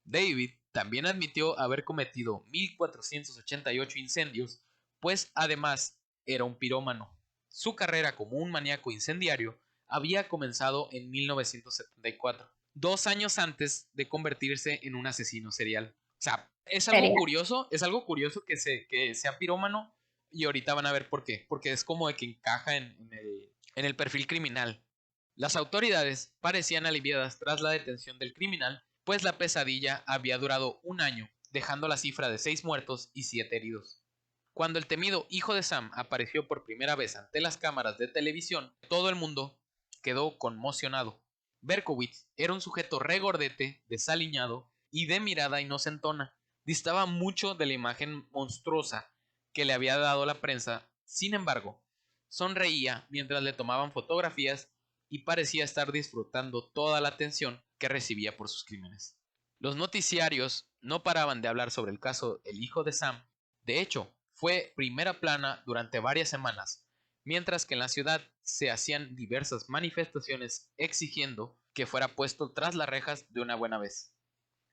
David también admitió haber cometido 1488 incendios, pues además era un pirómano. Su carrera como un maníaco incendiario había comenzado en 1974, 2 años antes de convertirse en un asesino serial. O sea, es algo curioso que sea pirómano, y ahorita van a ver por qué. Porque es como de que encaja en el perfil criminal. Las autoridades parecían aliviadas tras la detención del criminal, pues la pesadilla había durado 1 año, dejando la cifra de 6 muertos y 7 heridos. Cuando el temido hijo de Sam apareció por primera vez ante las cámaras de televisión, todo el mundo quedó conmocionado. Berkowitz era un sujeto regordete, desaliñado y de mirada inocentona. Distaba mucho de la imagen monstruosa que le había dado la prensa. Sin embargo, sonreía mientras le tomaban fotografías y parecía estar disfrutando toda la atención que recibía por sus crímenes. Los noticiarios no paraban de hablar sobre el caso El hijo de Sam. De hecho, fue primera plana durante varias semanas, mientras que en la ciudad se hacían diversas manifestaciones exigiendo que fuera puesto tras las rejas de una buena vez.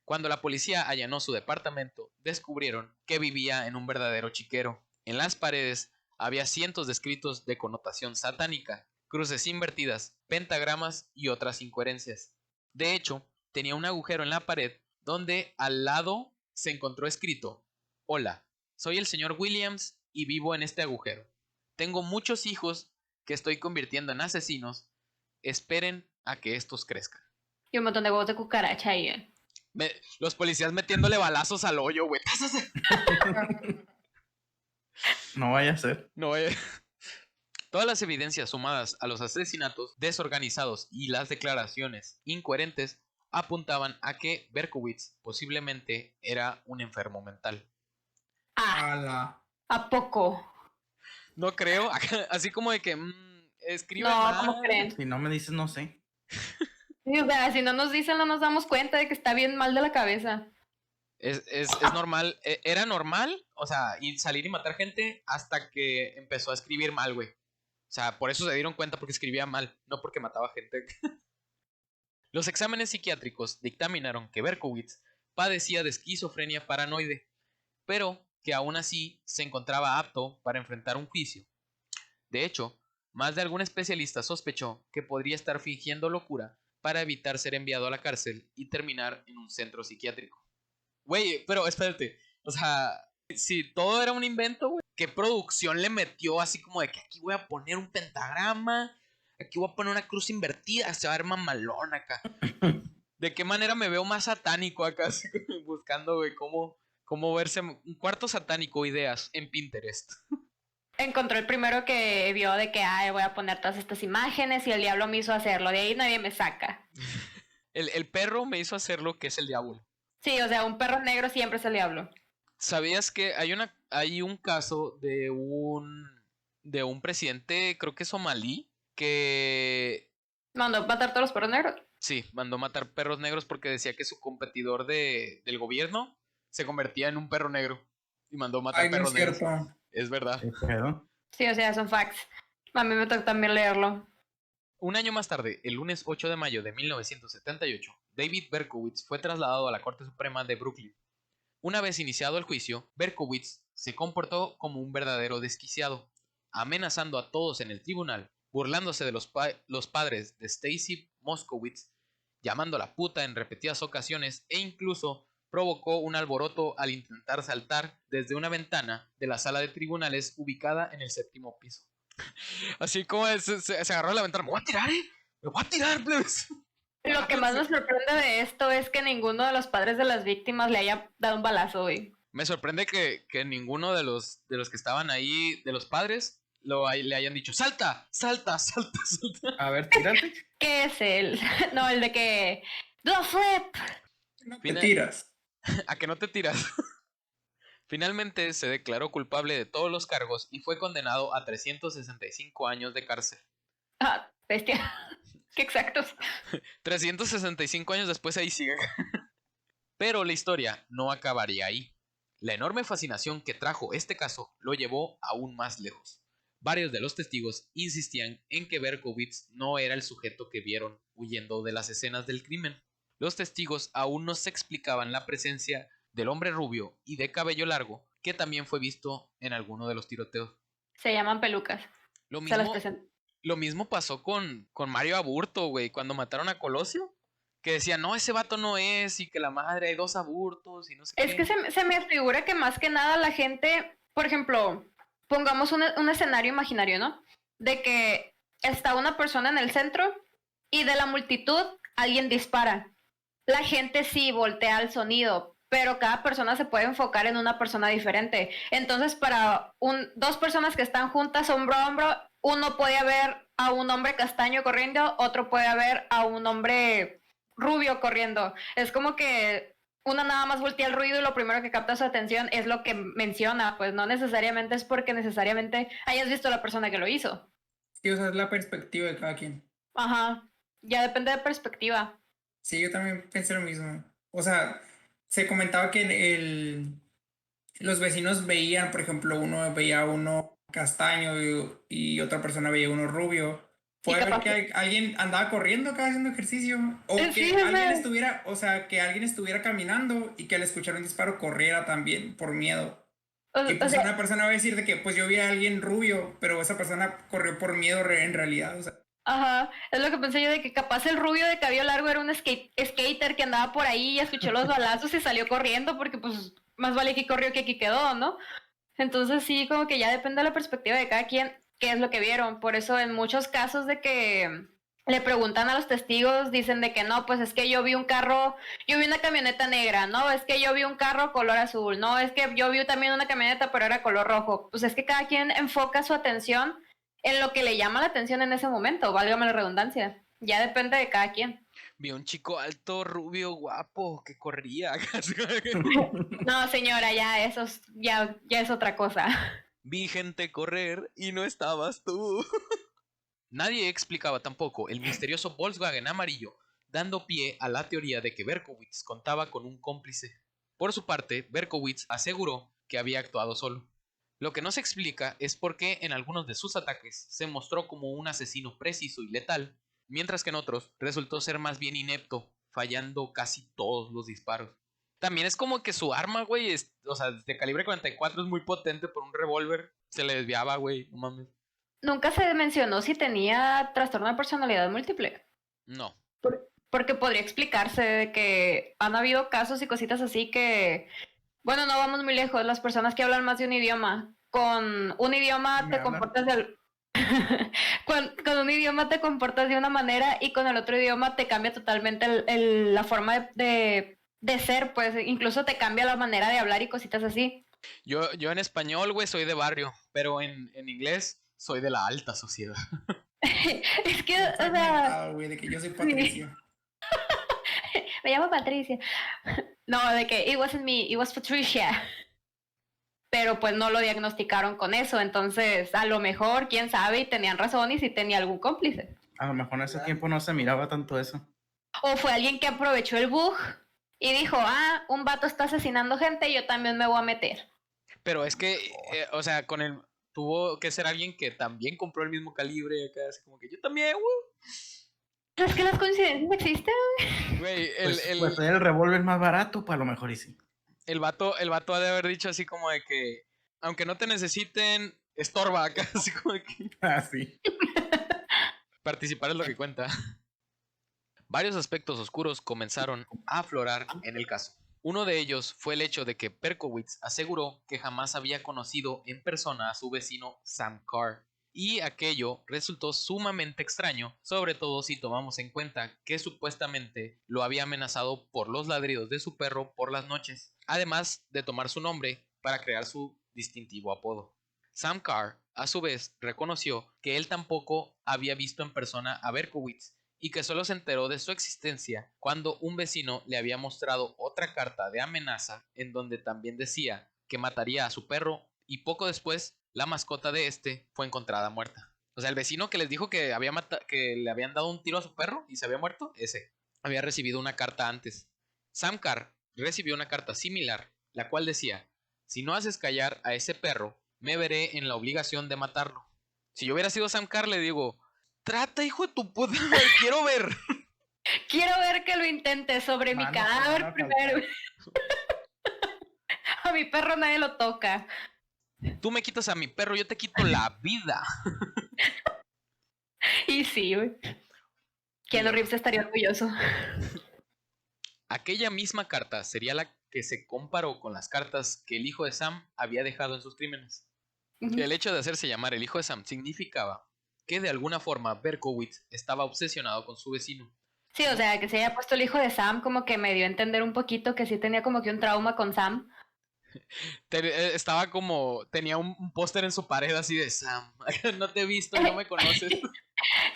Cuando la policía allanó su departamento, descubrieron que vivía en un verdadero chiquero. En las paredes había cientos de escritos de connotación satánica, cruces invertidas, pentagramas y otras incoherencias. De hecho, tenía un agujero en la pared donde al lado se encontró escrito: Hola, soy el señor Williams y vivo en este agujero. Tengo muchos hijos que estoy convirtiendo en asesinos. Esperen a que estos crezcan. Y un montón de huevos de cucaracha ahí. Los policías metiéndole balazos al hoyo, güey. No vaya a ser. No, Todas las evidencias sumadas a los asesinatos desorganizados y las declaraciones incoherentes apuntaban a que Berkowitz posiblemente era un enfermo mental. ¿A poco? No creo, así como de que escribe No, mal. ¿cómo creen? Si no me dices, no sé. Sí, o sea, si no nos dicen, no nos damos cuenta de que está bien mal de la cabeza. Es normal, era normal, o sea, y salir y matar gente hasta que empezó a escribir mal, güey. O sea, por eso se dieron cuenta, porque escribía mal, no porque mataba gente. Los exámenes psiquiátricos dictaminaron que Berkowitz padecía de esquizofrenia paranoide, pero que aún así se encontraba apto para enfrentar un juicio. De hecho, más de algún especialista sospechó que podría estar fingiendo locura para evitar ser enviado a la cárcel y terminar en un centro psiquiátrico. Güey, pero espérate, o sea, si todo era un invento, güey, ¿qué producción le metió así como de que aquí voy a poner un pentagrama, aquí voy a poner una cruz invertida, se va a ver mamalón acá? ¿De qué manera me veo más satánico acá? Así, buscando, güey, cómo verse un cuarto satánico, ideas en Pinterest. Encontró el primero que vio de que, voy a poner todas estas imágenes y el diablo me hizo hacerlo. De ahí nadie me saca. El perro me hizo hacer lo que es el diablo. Sí, o sea, un perro negro siempre es el diablo. ¿Sabías que hay un caso de un presidente, creo que somalí, que Mandó matar todos los perros negros. Sí, mandó matar perros negros porque decía que su competidor del gobierno se convertía en un perro negro. Y mandó matar perros negros. Es verdad. Sí, o sea, son facts. A mí me tocó también leerlo. Un año más tarde, el lunes 8 de mayo de 1978, David Berkowitz fue trasladado a la Corte Suprema de Brooklyn. Una vez iniciado el juicio, Berkowitz se comportó como un verdadero desquiciado, amenazando a todos en el tribunal, burlándose de los padres de Stacy Moskowitz, llamándola puta en repetidas ocasiones e incluso provocó un alboroto al intentar saltar desde una ventana de la sala de tribunales ubicada en el 7º piso. Así como se agarró a la ventana. Me voy a tirar, me voy a tirar, plebes. Lo que más me sorprende de esto es que ninguno de los padres de las víctimas le haya dado un balazo, güey. Me sorprende que ninguno de los que estaban ahí, de los padres, le hayan dicho, salta. A ver, tírate. ¿Qué es él? No, el de que... ¡Do flip! No te tiras. ¿A que no te tiras? Finalmente se declaró culpable de todos los cargos y fue condenado a 365 años de cárcel. Ah, bestia. Qué exactos. 365 años después ahí sigue. Pero la historia no acabaría ahí. La enorme fascinación que trajo este caso lo llevó aún más lejos. Varios de los testigos insistían en que Berkowitz no era el sujeto que vieron huyendo de las escenas del crimen. Los testigos aún no se explicaban la presencia del hombre rubio y de cabello largo que también fue visto en alguno de los tiroteos. Se llaman pelucas. Lo mismo pasó con Mario Aburto, güey, cuando mataron a Colosio, que decían, no, ese vato no es, y que la madre hay 2 aburtos, y no sé qué. Es que se me figura que más que nada la gente, por ejemplo, pongamos un escenario imaginario, ¿no? De que está una persona en el centro y de la multitud alguien dispara. La gente sí voltea al sonido, pero cada persona se puede enfocar en una persona diferente. Entonces, para 2 personas que están juntas hombro a hombro, uno puede ver a un hombre castaño corriendo, otro puede ver a un hombre rubio corriendo. Es como que una nada más voltea el ruido y lo primero que capta su atención es lo que menciona, pues no necesariamente es porque necesariamente hayas visto a la persona que lo hizo. Sí, o sea, es la perspectiva de cada quien. Ajá, ya depende de perspectiva. Sí, yo también pensé lo mismo. O sea, se comentaba que los vecinos veían, por ejemplo, uno veía a uno castaño y otra persona veía uno rubio. Puede ver que alguien andaba corriendo acá haciendo ejercicio. O que alguien estuviera caminando y que al escuchar un disparo corriera también por miedo. Y pues una persona va a decir de que pues yo vi a alguien rubio, pero esa persona corrió por miedo en realidad. O sea. Ajá, es lo que pensé yo, de que capaz el rubio de cabello largo era un skater que andaba por ahí y escuchó los balazos y salió corriendo porque pues más vale que corrió que aquí quedó, ¿no? Entonces sí, como que ya depende de la perspectiva de cada quien qué es lo que vieron. Por eso en muchos casos de que le preguntan a los testigos, dicen de que no, pues es que yo vi una camioneta negra, no, es que yo vi un carro color azul, no, es que yo vi también una camioneta pero era color rojo. Pues es que cada quien enfoca su atención en lo que le llama la atención en ese momento, válgame la redundancia. Ya depende de cada quien. Vi un chico alto, rubio, guapo, que corría. No, señora, ya eso ya es otra cosa. Vi gente correr y no estabas tú. Nadie explicaba tampoco el misterioso Volkswagen amarillo, dando pie a la teoría de que Berkowitz contaba con un cómplice. Por su parte, Berkowitz aseguró que había actuado solo. Lo que no se explica es por qué en algunos de sus ataques se mostró como un asesino preciso y letal, mientras que en otros resultó ser más bien inepto, fallando casi todos los disparos. También es como que su arma, güey, o sea, de calibre 44 es muy potente, por un revólver se le desviaba, güey, no mames. Nunca se mencionó si tenía trastorno de personalidad múltiple. No. Porque podría explicarse de que han habido casos y cositas así que... Bueno, no vamos muy lejos. Las personas que hablan más de un idioma, con un idioma te comportas con un idioma te comportas de una manera y con el otro idioma te cambia totalmente la forma de ser, pues incluso te cambia la manera de hablar y cositas así. Yo en español, güey, soy de barrio, pero en inglés soy de la alta sociedad. Es que, o sea... güey, de que yo soy Patricia. Me llamo Patricia. No, de que it wasn't me, it was Patricia. Pero pues no lo diagnosticaron con eso, entonces a lo mejor, quién sabe, y tenían razón y si tenía algún cómplice. A lo mejor en ese tiempo no se miraba tanto eso. O fue alguien que aprovechó el bug y dijo, un vato está asesinando gente, yo también me voy a meter. Pero es que, o sea, tuvo que ser alguien que también compró el mismo calibre, acá, así como que yo también, güey. ¿Es que las coincidencias existen? Güey, Pues el revólver más barato, pues a lo mejor y sí. el vato ha de haber dicho así como de que, aunque no te necesiten, estorba acá, así como de que Ah, sí. participar es lo que cuenta. Varios aspectos oscuros comenzaron a aflorar en el caso. Uno de ellos fue el hecho de que Berkowitz aseguró que jamás había conocido en persona a su vecino Sam Carr, y aquello resultó sumamente extraño, sobre todo si tomamos en cuenta que supuestamente lo había amenazado por los ladridos de su perro por las noches, además de tomar su nombre para crear su distintivo apodo. Sam Carr, a su vez, reconoció que él tampoco había visto en persona a Berkowitz y que solo se enteró de su existencia cuando un vecino le había mostrado otra carta de amenaza en donde también decía que mataría a su perro, y poco después la mascota de este fue encontrada muerta. O sea, el vecino que les dijo que que le habían dado un tiro a su perro y se había muerto, ese había recibido una carta antes. Sam Carr recibió una carta similar, la cual decía: si no haces callar a ese perro, me veré en la obligación de matarlo. Si yo hubiera sido Sam Carr, le digo: trata, hijo de tu puta madre, quiero ver. Quiero ver que lo intente sobre mi Mano, cadáver mano, primero. A mi perro nadie lo toca. Tú me quitas a mi perro, yo te quito la vida. Y sí, güey. Keanu Reeves estaría orgulloso. Aquella misma carta sería la que se comparó con las cartas que el hijo de Sam había dejado en sus crímenes. El hecho de hacerse llamar el hijo de Sam significaba que de alguna forma Berkowitz estaba obsesionado con su vecino. Sí, o sea, que se haya puesto el hijo de Sam, como que me dio a entender un poquito que sí tenía como que un trauma con Sam. Estaba como, tenía un póster en su pared así de: Sam, no te he visto, no me conoces.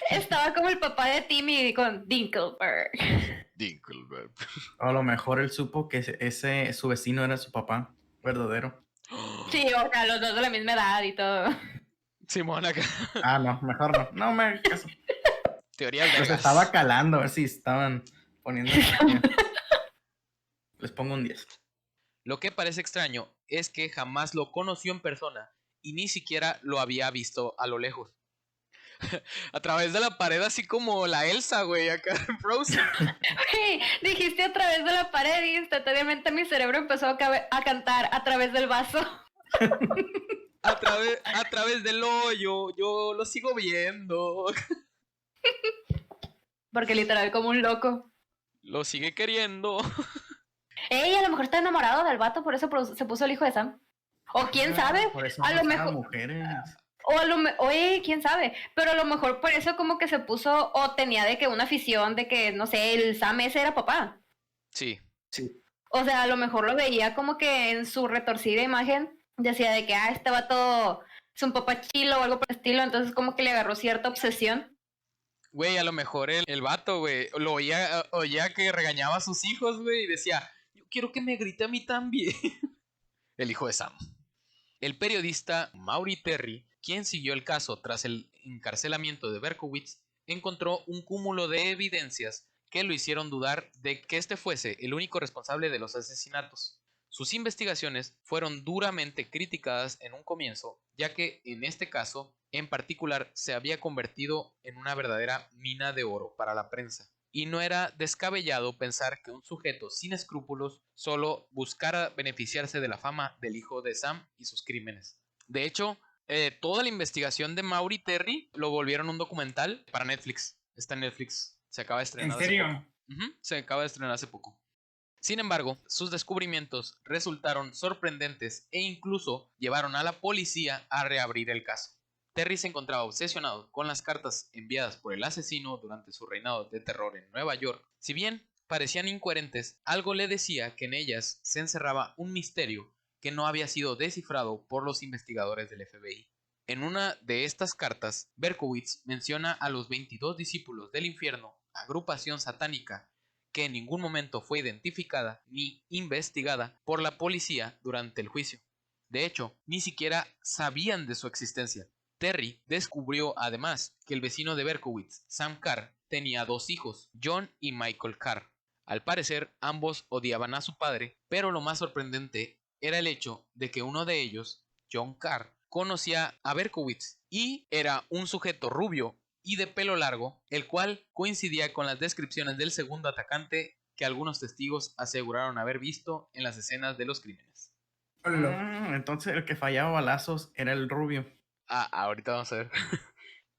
Estaba como el papá de Timmy con Dinkelberg. Dinkelberg. A lo mejor él supo que su vecino era su papá verdadero. Sí, o sea, los dos de la misma edad y todo. Simón acá. Ah, no, mejor no. No me hagas caso. Teorías de Los estaba calando a ver si estaban poniendo. Les pongo un 10. Lo que parece extraño es que jamás lo conoció en persona y ni siquiera lo había visto a lo lejos. A través de la pared, así como la Elsa, güey, acá en Frozen. Hey, dijiste a través de la pared y instantáneamente mi cerebro empezó a cantar a través del vaso. A través del hoyo, yo lo sigo viendo. Porque literal como un loco. Lo sigue queriendo. Ey, a lo mejor está enamorado del vato, por eso se puso el hijo de Sam. O quién sabe, Por eso a lo no mejor. mujeres. Oye, quién sabe, pero a lo mejor por eso como que se puso o tenía de que una afición de que, no sé, el Sam ese era papá. Sí. Sí. O sea, a lo mejor lo veía como que en su retorcida imagen decía de que, este vato es un papá chilo o algo por el estilo, entonces como que le agarró cierta obsesión. Güey, a lo mejor el vato, güey, lo oía que regañaba a sus hijos, güey, y decía: yo quiero que me grite a mí también. El hijo de Sam. El periodista Maury Terry, quien siguió el caso tras el encarcelamiento de Berkowitz, encontró un cúmulo de evidencias que lo hicieron dudar de que este fuese el único responsable de los asesinatos. Sus investigaciones fueron duramente criticadas en un comienzo, ya que en este caso en particular se había convertido en una verdadera mina de oro para la prensa. Y no era descabellado pensar que un sujeto sin escrúpulos solo buscara beneficiarse de la fama del hijo de Sam y sus crímenes. De hecho, toda la investigación de Maury Terry lo volvieron un documental para Netflix. Está en Netflix. Se acaba de estrenar. ¿En serio? hace poco. Se acaba de estrenar hace poco. Sin embargo, sus descubrimientos resultaron sorprendentes e incluso llevaron a la policía a reabrir el caso. Terry se encontraba obsesionado con las cartas enviadas por el asesino durante su reinado de terror en Nueva York. Si bien parecían incoherentes, algo le decía que en ellas se encerraba un misterio que no había sido descifrado por los investigadores del FBI. En una de estas cartas, Berkowitz menciona a los 22 discípulos del infierno, agrupación satánica, que en ningún momento fue identificada ni investigada por la policía durante el juicio. De hecho, ni siquiera sabían de su existencia. Terry descubrió además que el vecino de Berkowitz, Sam Carr, tenía 2 hijos, John y Michael Carr. Al parecer, ambos odiaban a su padre, pero lo más sorprendente era el hecho de que uno de ellos, John Carr, conocía a Berkowitz y era un sujeto rubio y de pelo largo, el cual coincidía con las descripciones del segundo atacante que algunos testigos aseguraron haber visto en las escenas de los crímenes. Entonces el que fallaba balazos era el rubio. Ahorita vamos a ver.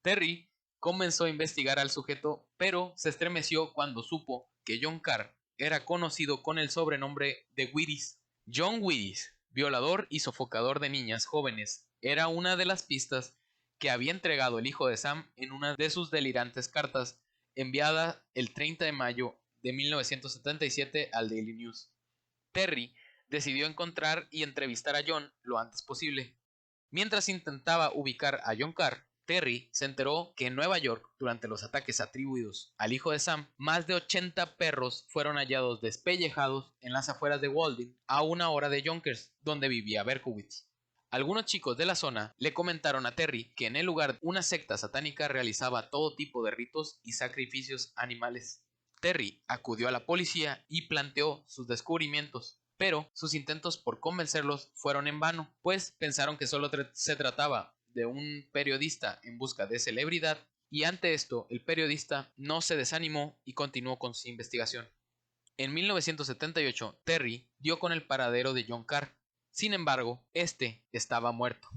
Terry comenzó a investigar al sujeto, pero se estremeció cuando supo que John Carr era conocido con el sobrenombre de Willis. John Willis, violador y sofocador de niñas jóvenes, era una de las pistas que había entregado el hijo de Sam en una de sus delirantes cartas enviada el 30 de mayo de 1977 al Daily News. Terry decidió encontrar y entrevistar a John lo antes posible. Mientras intentaba ubicar a John Carr, Terry se enteró que en Nueva York, durante los ataques atribuidos al hijo de Sam, más de 80 perros fueron hallados despellejados en las afueras de Walden, a 1 hora de Yonkers, donde vivía Berkowitz. Algunos chicos de la zona le comentaron a Terry que en el lugar una secta satánica realizaba todo tipo de ritos y sacrificios animales. Terry acudió a la policía y planteó sus descubrimientos, pero sus intentos por convencerlos fueron en vano, pues pensaron que solo se trataba de un periodista en busca de celebridad, y ante esto el periodista no se desanimó y continuó con su investigación. En 1978, Terry dio con el paradero de John Carr. Sin embargo, este estaba muerto.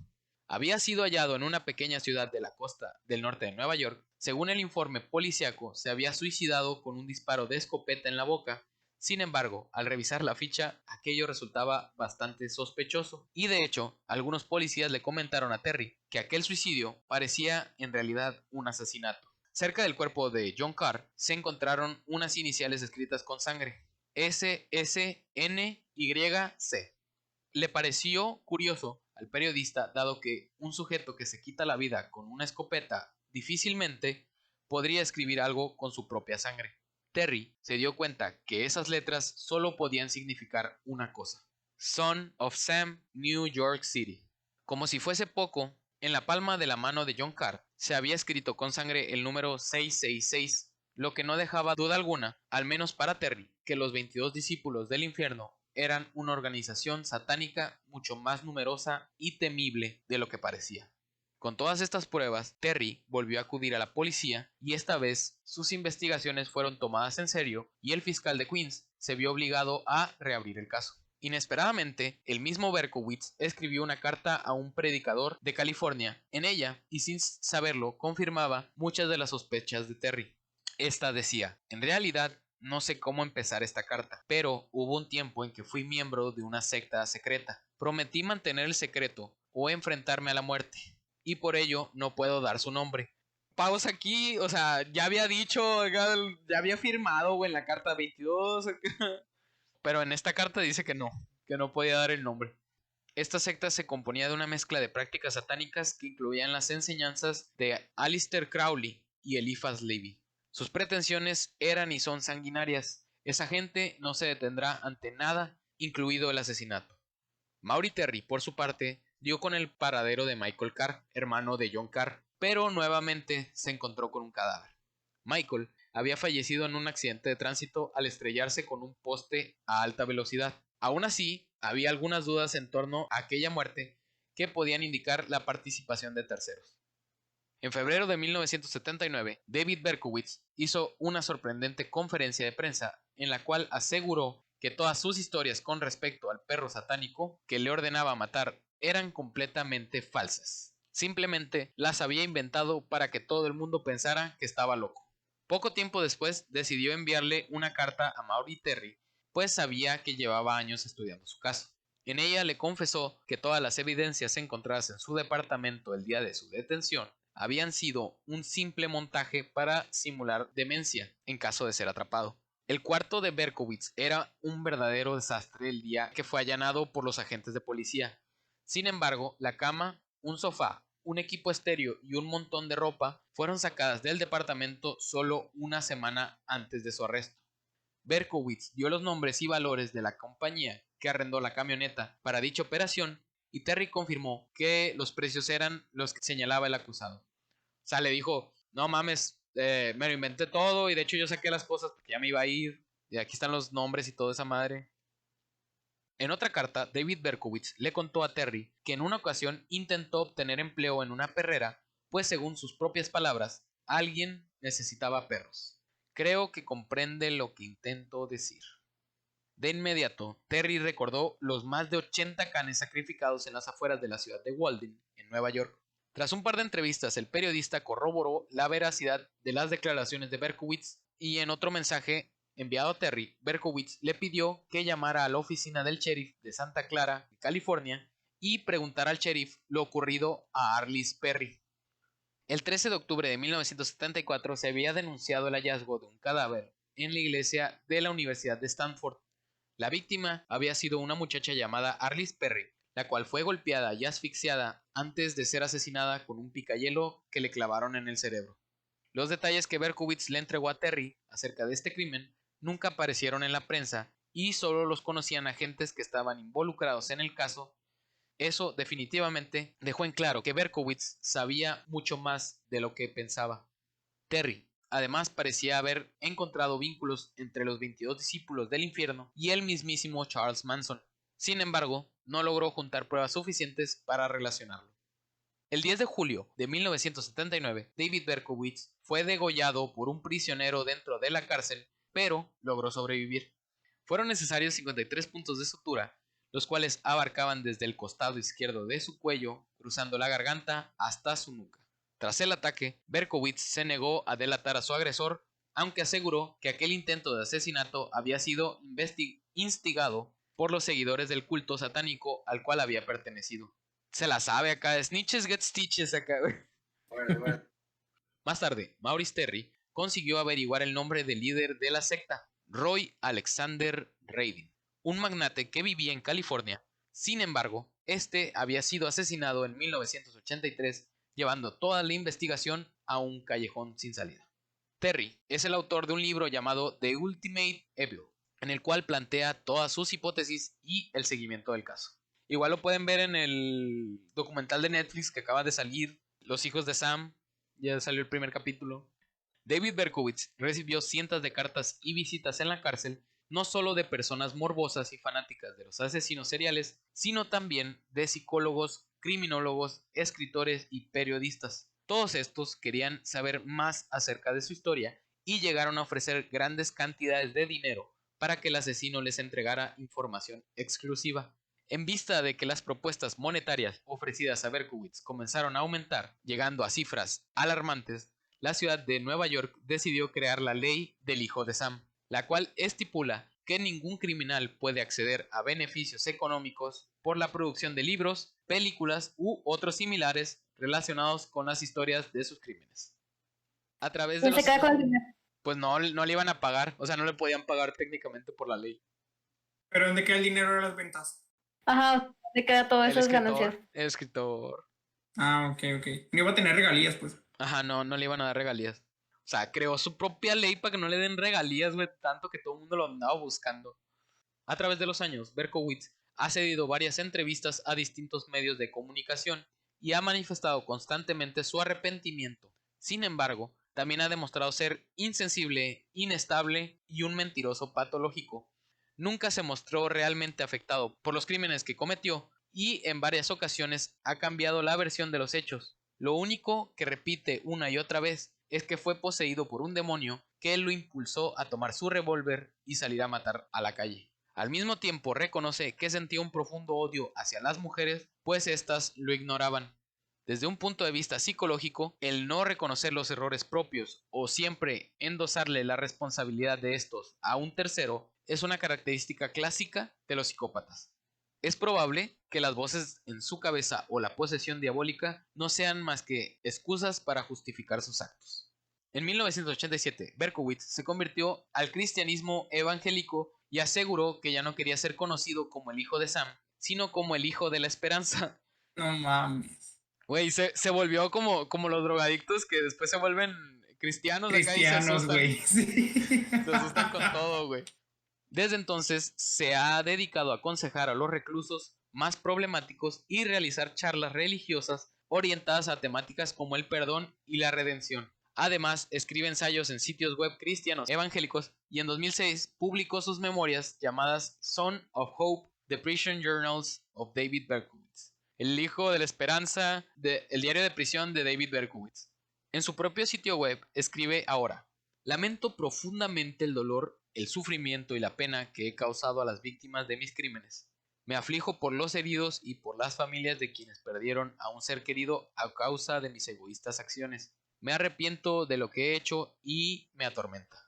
Había sido hallado en una pequeña ciudad de la costa del norte de Nueva York. Según el informe policiaco, se había suicidado con un disparo de escopeta en la boca. Sin embargo, al revisar la ficha, aquello resultaba bastante sospechoso, y de hecho, algunos policías le comentaron a Terry que aquel suicidio parecía en realidad un asesinato. Cerca del cuerpo de John Carr se encontraron unas iniciales escritas con sangre: SSNYC. Le pareció curioso al periodista, dado que un sujeto que se quita la vida con una escopeta difícilmente podría escribir algo con su propia sangre. Terry se dio cuenta que esas letras solo podían significar una cosa: Son of Sam, New York City. Como si fuese poco, en la palma de la mano de John Carr se había escrito con sangre el número 666, lo que no dejaba duda alguna, al menos para Terry, que los 22 discípulos del infierno eran una organización satánica mucho más numerosa y temible de lo que parecía. Con todas estas pruebas, Terry volvió a acudir a la policía, y esta vez sus investigaciones fueron tomadas en serio y el fiscal de Queens se vio obligado a reabrir el caso. Inesperadamente, el mismo Berkowitz escribió una carta a un predicador de California. En ella, y sin saberlo, confirmaba muchas de las sospechas de Terry. Esta decía: en realidad, no sé cómo empezar esta carta, pero hubo un tiempo en que fui miembro de una secta secreta. Prometí mantener el secreto o enfrentarme a la muerte, y por ello no puedo dar su nombre. Pausa aquí, o sea, ya había dicho, ya había firmado en la carta 22, pero en esta carta dice que no podía dar el nombre. Esta secta se componía de una mezcla de prácticas satánicas que incluían las enseñanzas de Aleister Crowley y Eliphas Levi. Sus pretensiones eran y son sanguinarias. Esa gente no se detendrá ante nada, incluido el asesinato. Maury Terry, por su parte, dio con el paradero de Michael Carr, hermano de John Carr, pero nuevamente se encontró con un cadáver. Michael había fallecido en un accidente de tránsito al estrellarse con un poste a alta velocidad. Aún así, había algunas dudas en torno a aquella muerte que podían indicar la participación de terceros. En febrero de 1979, David Berkowitz hizo una sorprendente conferencia de prensa en la cual aseguró que todas sus historias con respecto al perro satánico que le ordenaba matar eran completamente falsas. Simplemente las había inventado para que todo el mundo pensara que estaba loco. Poco tiempo después decidió enviarle una carta a Maury Terry, pues sabía que llevaba años estudiando su caso. En ella le confesó que todas las evidencias encontradas en su departamento el día de su detención habían sido un simple montaje para simular demencia en caso de ser atrapado. El cuarto de Berkowitz era un verdadero desastre el día que fue allanado por los agentes de policía. Sin embargo, la cama, un sofá, un equipo estéreo y un montón de ropa fueron sacadas del departamento solo una semana antes de su arresto. Berkowitz dio los nombres y valores de la compañía que arrendó la camioneta para dicha operación y Terry confirmó que los precios eran los que señalaba el acusado. O sea, le dijo, no mames, me lo inventé todo y de hecho yo saqué las cosas porque ya me iba a ir. Y aquí están los nombres y toda esa madre. En otra carta, David Berkowitz le contó a Terry que en una ocasión intentó obtener empleo en una perrera, pues según sus propias palabras, alguien necesitaba perros. Creo que comprende lo que intento decir. De inmediato, Terry recordó los más de 80 canes sacrificados en las afueras de la ciudad de Walden, en Nueva York. Tras un par de entrevistas, el periodista corroboró la veracidad de las declaraciones de Berkowitz y en otro mensaje enviado a Terry, Berkowitz le pidió que llamara a la oficina del sheriff de Santa Clara, California, y preguntara al sheriff lo ocurrido a Arliss Perry. El 13 de octubre de 1974 se había denunciado el hallazgo de un cadáver en la iglesia de la Universidad de Stanford. La víctima había sido una muchacha llamada Arliss Perry, la cual fue golpeada y asfixiada antes de ser asesinada con un picayelo que le clavaron en el cerebro. Los detalles que Berkowitz le entregó a Terry acerca de este crimen nunca aparecieron en la prensa y solo los conocían agentes que estaban involucrados en el caso. Eso definitivamente dejó en claro que Berkowitz sabía mucho más de lo que pensaba. Terry, además, parecía haber encontrado vínculos entre los 22 discípulos del infierno y el mismísimo Charles Manson. Sin embargo, no logró juntar pruebas suficientes para relacionarlo. El 10 de julio de 1979, David Berkowitz fue degollado por un prisionero dentro de la cárcel, pero logró sobrevivir. Fueron necesarios 53 puntos de sutura, los cuales abarcaban desde el costado izquierdo de su cuello, cruzando la garganta hasta su nuca. Tras el ataque, Berkowitz se negó a delatar a su agresor, aunque aseguró que aquel intento de asesinato había sido instigado por los seguidores del culto satánico al cual había pertenecido. Se la sabe acá, snitches get stitches acá, güey. Bueno. Más tarde, Maurice Terry consiguió averiguar el nombre del líder de la secta, Roy Alexander Radin, un magnate que vivía en California. Sin embargo, este había sido asesinado en 1983, llevando toda la investigación a un callejón sin salida. Terry es el autor de un libro llamado The Ultimate Evil, en el cual plantea todas sus hipótesis y el seguimiento del caso. Igual lo pueden ver en el documental de Netflix que acaba de salir, Los hijos de Sam, ya salió el primer capítulo. David Berkowitz recibió cientos de cartas y visitas en la cárcel, no solo de personas morbosas y fanáticas de los asesinos seriales, sino también de psicólogos, criminólogos, escritores y periodistas. Todos estos querían saber más acerca de su historia y llegaron a ofrecer grandes cantidades de dinero para que el asesino les entregara información exclusiva. En vista de que las propuestas monetarias ofrecidas a Berkowitz comenzaron a aumentar, llegando a cifras alarmantes, la ciudad de Nueva York decidió crear la ley del hijo de Sam, la cual estipula que ningún criminal puede acceder a beneficios económicos por la producción de libros, películas u otros similares relacionados con las historias de sus crímenes. A través de los... Pues no le iban a pagar, o sea, no le podían pagar técnicamente por la ley. ¿Pero dónde queda el dinero de las ventas? Ajá, ¿dónde queda todas esas ganancias? El escritor. Ah, ok. No iba a tener regalías, pues. Ajá, no le iban a dar regalías. O sea, creó su propia ley para que no le den regalías, güey, tanto que todo el mundo lo andaba buscando. A través de los años, Berkowitz ha cedido varias entrevistas a distintos medios de comunicación y ha manifestado constantemente su arrepentimiento. Sin embargo, también ha demostrado ser insensible, inestable y un mentiroso patológico. Nunca se mostró realmente afectado por los crímenes que cometió y en varias ocasiones ha cambiado la versión de los hechos. Lo único que repite una y otra vez es que fue poseído por un demonio que lo impulsó a tomar su revólver y salir a matar a la calle. Al mismo tiempo reconoce que sentía un profundo odio hacia las mujeres, pues éstas lo ignoraban. Desde un punto de vista psicológico, el no reconocer los errores propios o siempre endosarle la responsabilidad de estos a un tercero es una característica clásica de los psicópatas. Es probable que las voces en su cabeza o la posesión diabólica no sean más que excusas para justificar sus actos. En 1987, Berkowitz se convirtió al cristianismo evangélico y aseguró que ya no quería ser conocido como el hijo de Sam, sino como el hijo de la esperanza. No mames. Güey, se volvió como los drogadictos que después se vuelven cristianos acá y Cristianos, güey. Sí. se asustan con todo, güey. Desde entonces se ha dedicado a aconsejar a los reclusos más problemáticos y realizar charlas religiosas orientadas a temáticas como el perdón y la redención. Además, escribe ensayos en sitios web cristianos evangélicos y en 2006 publicó sus memorias llamadas Son of Hope, The Prison Journals of David Berkowitz, el hijo de la esperanza, el diario de prisión de David Berkowitz. En su propio sitio web escribe ahora: lamento profundamente el dolor, el sufrimiento y la pena que he causado a las víctimas de mis crímenes. Me aflijo por los heridos y por las familias de quienes perdieron a un ser querido a causa de mis egoístas acciones. Me arrepiento de lo que he hecho y me atormenta.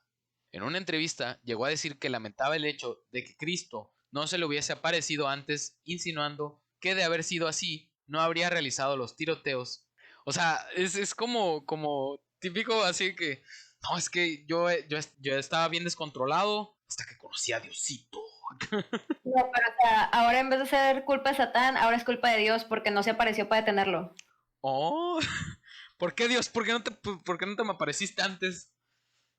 En una entrevista llegó a decir que lamentaba el hecho de que Cristo no se le hubiese aparecido antes, insinuando que de haber sido así, no habría realizado los tiroteos. O sea, es como típico así que, no, es que yo estaba bien descontrolado hasta que conocí a Diosito. No, pero o sea, ahora en vez de ser culpa de Satán, ahora es culpa de Dios porque no se apareció para detenerlo. Oh, ¿por qué Dios? ¿Por qué no te me apareciste antes?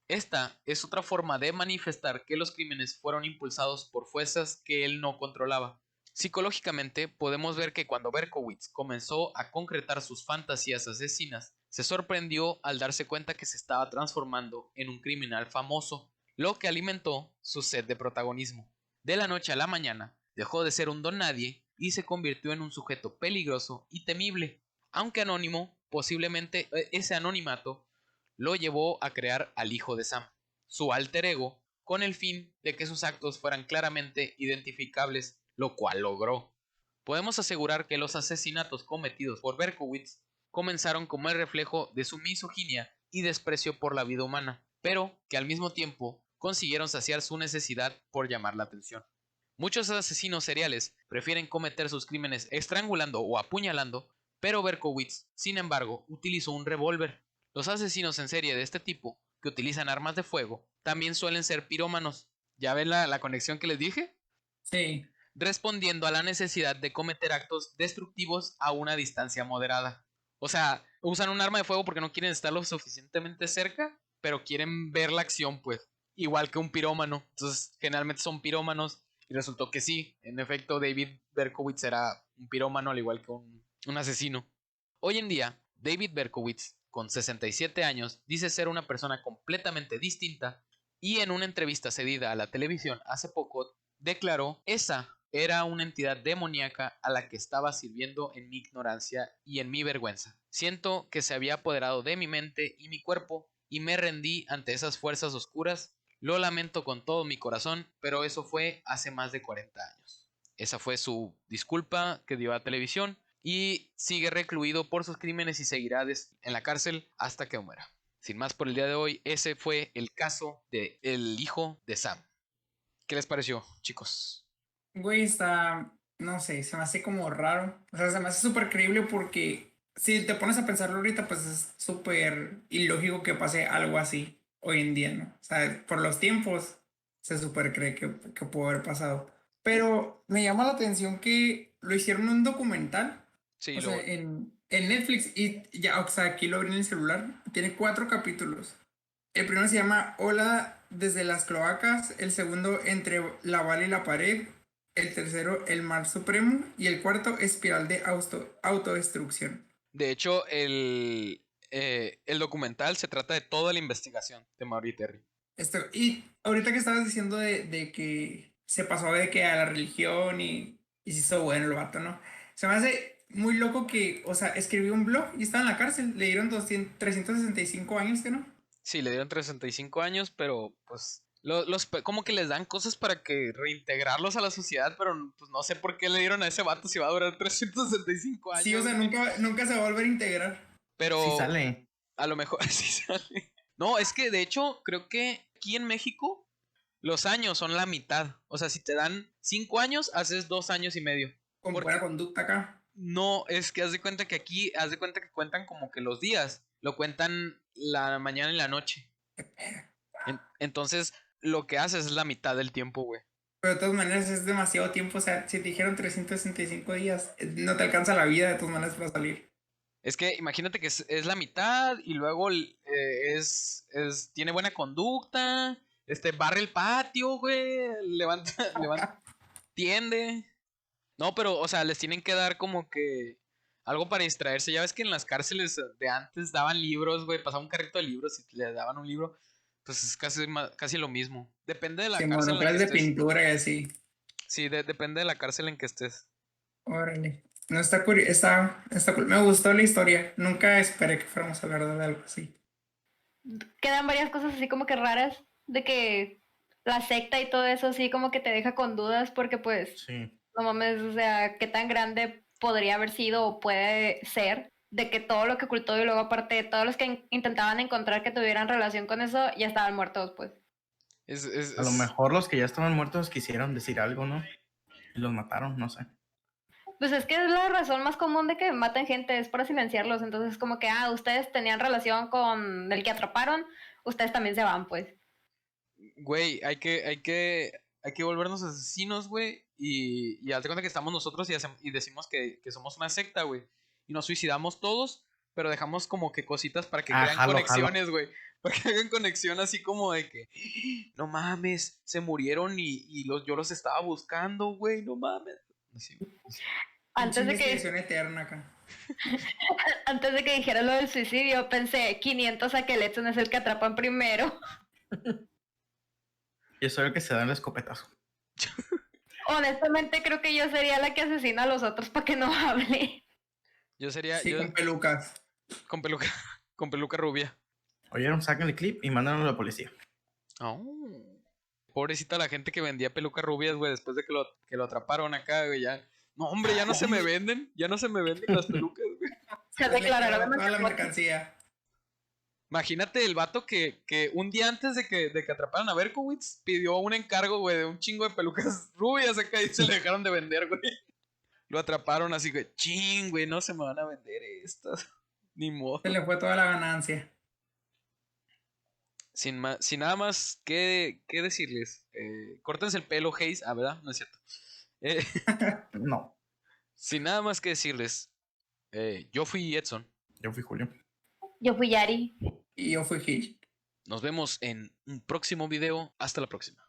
Esta es otra forma de manifestar que los crímenes fueron impulsados por fuerzas que él no controlaba. Psicológicamente, podemos ver que cuando Berkowitz comenzó a concretar sus fantasías asesinas, se sorprendió al darse cuenta que se estaba transformando en un criminal famoso, lo que alimentó su sed de protagonismo. De la noche a la mañana, dejó de ser un don nadie y se convirtió en un sujeto peligroso y temible. Aunque anónimo, posiblemente ese anonimato lo llevó a crear al hijo de Sam, su alter ego, con el fin de que sus actos fueran claramente identificables, lo cual logró. Podemos asegurar que los asesinatos cometidos por Berkowitz comenzaron como el reflejo de su misoginia y desprecio por la vida humana, pero que al mismo tiempo consiguieron saciar su necesidad por llamar la atención. Muchos asesinos seriales prefieren cometer sus crímenes estrangulando o apuñalando, pero Berkowitz, sin embargo, utilizó un revólver. Los asesinos en serie de este tipo, que utilizan armas de fuego, también suelen ser pirómanos. ¿Ya ven la conexión que les dije? Sí. Respondiendo a la necesidad de cometer actos destructivos a una distancia moderada. O sea, usan un arma de fuego porque no quieren estar lo suficientemente cerca, pero quieren ver la acción, pues. Igual que un pirómano. Entonces, generalmente son pirómanos. Y resultó que sí, en efecto, David Berkowitz era un pirómano, al igual que un asesino. Hoy en día, David Berkowitz, con 67 años, dice ser una persona completamente distinta y en una entrevista cedida a la televisión hace poco, declaró: esa era una entidad demoníaca a la que estaba sirviendo en mi ignorancia y en mi vergüenza. Siento que se había apoderado de mi mente y mi cuerpo y me rendí ante esas fuerzas oscuras. Lo lamento con todo mi corazón, pero eso fue hace más de 40 años. Esa fue su disculpa que dio a televisión y sigue recluido por sus crímenes y seguirá en la cárcel hasta que muera. Sin más por el día de hoy, ese fue el caso de el hijo de Sam. ¿Qué les pareció, chicos? Güey, está, no sé, se me hace como raro. O sea, se me hace súper creíble porque si te pones a pensarlo ahorita, pues es súper ilógico que pase algo así hoy en día, ¿no? O sea, por los tiempos se súper cree que pudo haber pasado. Pero me llama la atención que lo hicieron en un documental, Sí, o sea, en Netflix, y ya, o sea, aquí lo abrí en el celular. Tiene 4 capítulos. El primero se llama Hola desde las cloacas, el segundo Entre la bala y la pared, el tercero El mar supremo y el cuarto Espiral de autodestrucción. de hecho, el documental se trata de toda la investigación de Maury Terry. Y ahorita que estabas diciendo de que se pasó de que a la religión y se hizo bueno el vato, ¿no? Se me hace muy loco que, o sea, escribió un blog y estaba en la cárcel, le dieron 365 años, ¿que no? Sí, le dieron 65 años, pero pues como que les dan cosas para que reintegrarlos a la sociedad, pero pues no sé por qué le dieron a ese vato si va a durar 365 años. Sí, o sea, nunca se va a volver a integrar. Pero Sí sale. a lo mejor sí sale. No, es que de hecho creo que aquí en México los años son la mitad. O sea, si te dan 5 años, haces 2 años y medio. Con Porque buena conducta acá. no, es que haz de cuenta que aquí, haz de cuenta que cuentan como que los días. Lo cuentan la mañana y la noche. Entonces, lo que haces es la mitad del tiempo, güey. Pero de todas maneras es demasiado tiempo. O sea, si te dijeron 365 días, no te alcanza la vida de todas maneras para salir. Es que imagínate que es la mitad y luego tiene buena conducta, barre el patio, güey, levanta, tiende. No, pero, o sea, les tienen que dar como que algo para distraerse. Ya ves que en las cárceles de antes daban libros, güey. Pasaba un carrito de libros y le daban un libro. Pues es casi, casi lo mismo. Depende de la Sí, cárcel en la que monoclas de estés. pintura y así. Sí, depende de la cárcel en que estés. Órale. No está curioso, está cool. Me gustó la historia. Nunca esperé que fuéramos a hablar de algo así. Quedan varias cosas así como que raras, de que la secta y todo eso así como que te deja con dudas porque pues, Sí. no mames, o sea, qué tan grande podría haber sido o puede ser, de que todo lo que ocultó y luego aparte todos los que intentaban encontrar que tuvieran relación con eso ya estaban muertos, pues. A lo mejor los que ya estaban muertos quisieron decir algo, ¿no? Y los mataron, no sé. Pues es que es la razón más común de que maten gente, es para silenciarlos, entonces como que, ustedes tenían relación con el que atraparon, ustedes también se van, pues. Güey, hay que volvernos asesinos, güey. Y hazte cuenta que estamos nosotros y decimos que somos una secta, güey. Y nos suicidamos todos, pero dejamos como que cositas para que crean Jalo. conexiones, güey. Para que hagan conexión así como de que, no mames, se murieron yo los estaba buscando, güey, no mames. Así, Pinche Antes de que investigación eterna acá. Antes de que dijera lo del suicidio, pensé 500 Aqueletson es el que atrapan primero. Yo soy el que se da el escopetazo. Honestamente, creo que yo sería la que asesina a los otros para que no hable. Yo sería, Sí, yo con pelucas. con peluca, con peluca rubia. Oyeron, saquen el clip y mándanos a la policía. Oh. Pobrecita la gente que vendía pelucas rubias, güey, después de que lo atraparon acá, güey, ya. No, hombre, ya no se me venden las pelucas, güey. Se declararon Toda la mercancía. Imagínate el vato que un día antes de que atraparan a Berkowitz pidió un encargo, güey, de un chingo de pelucas rubias acá y se le dejaron de vender, güey. Lo atraparon así, güey, ching, güey, no se me van a vender estas. Ni modo. Se le fue toda la ganancia. Sin nada más que decirles. Córtense el pelo, Hayes. Ah, ¿verdad? No es cierto. Eh, No, sin nada más que decirles. Yo fui Edson. yo fui Julio. Yo fui Yari. Y yo fui Gil. Nos vemos en un próximo video. Hasta la próxima.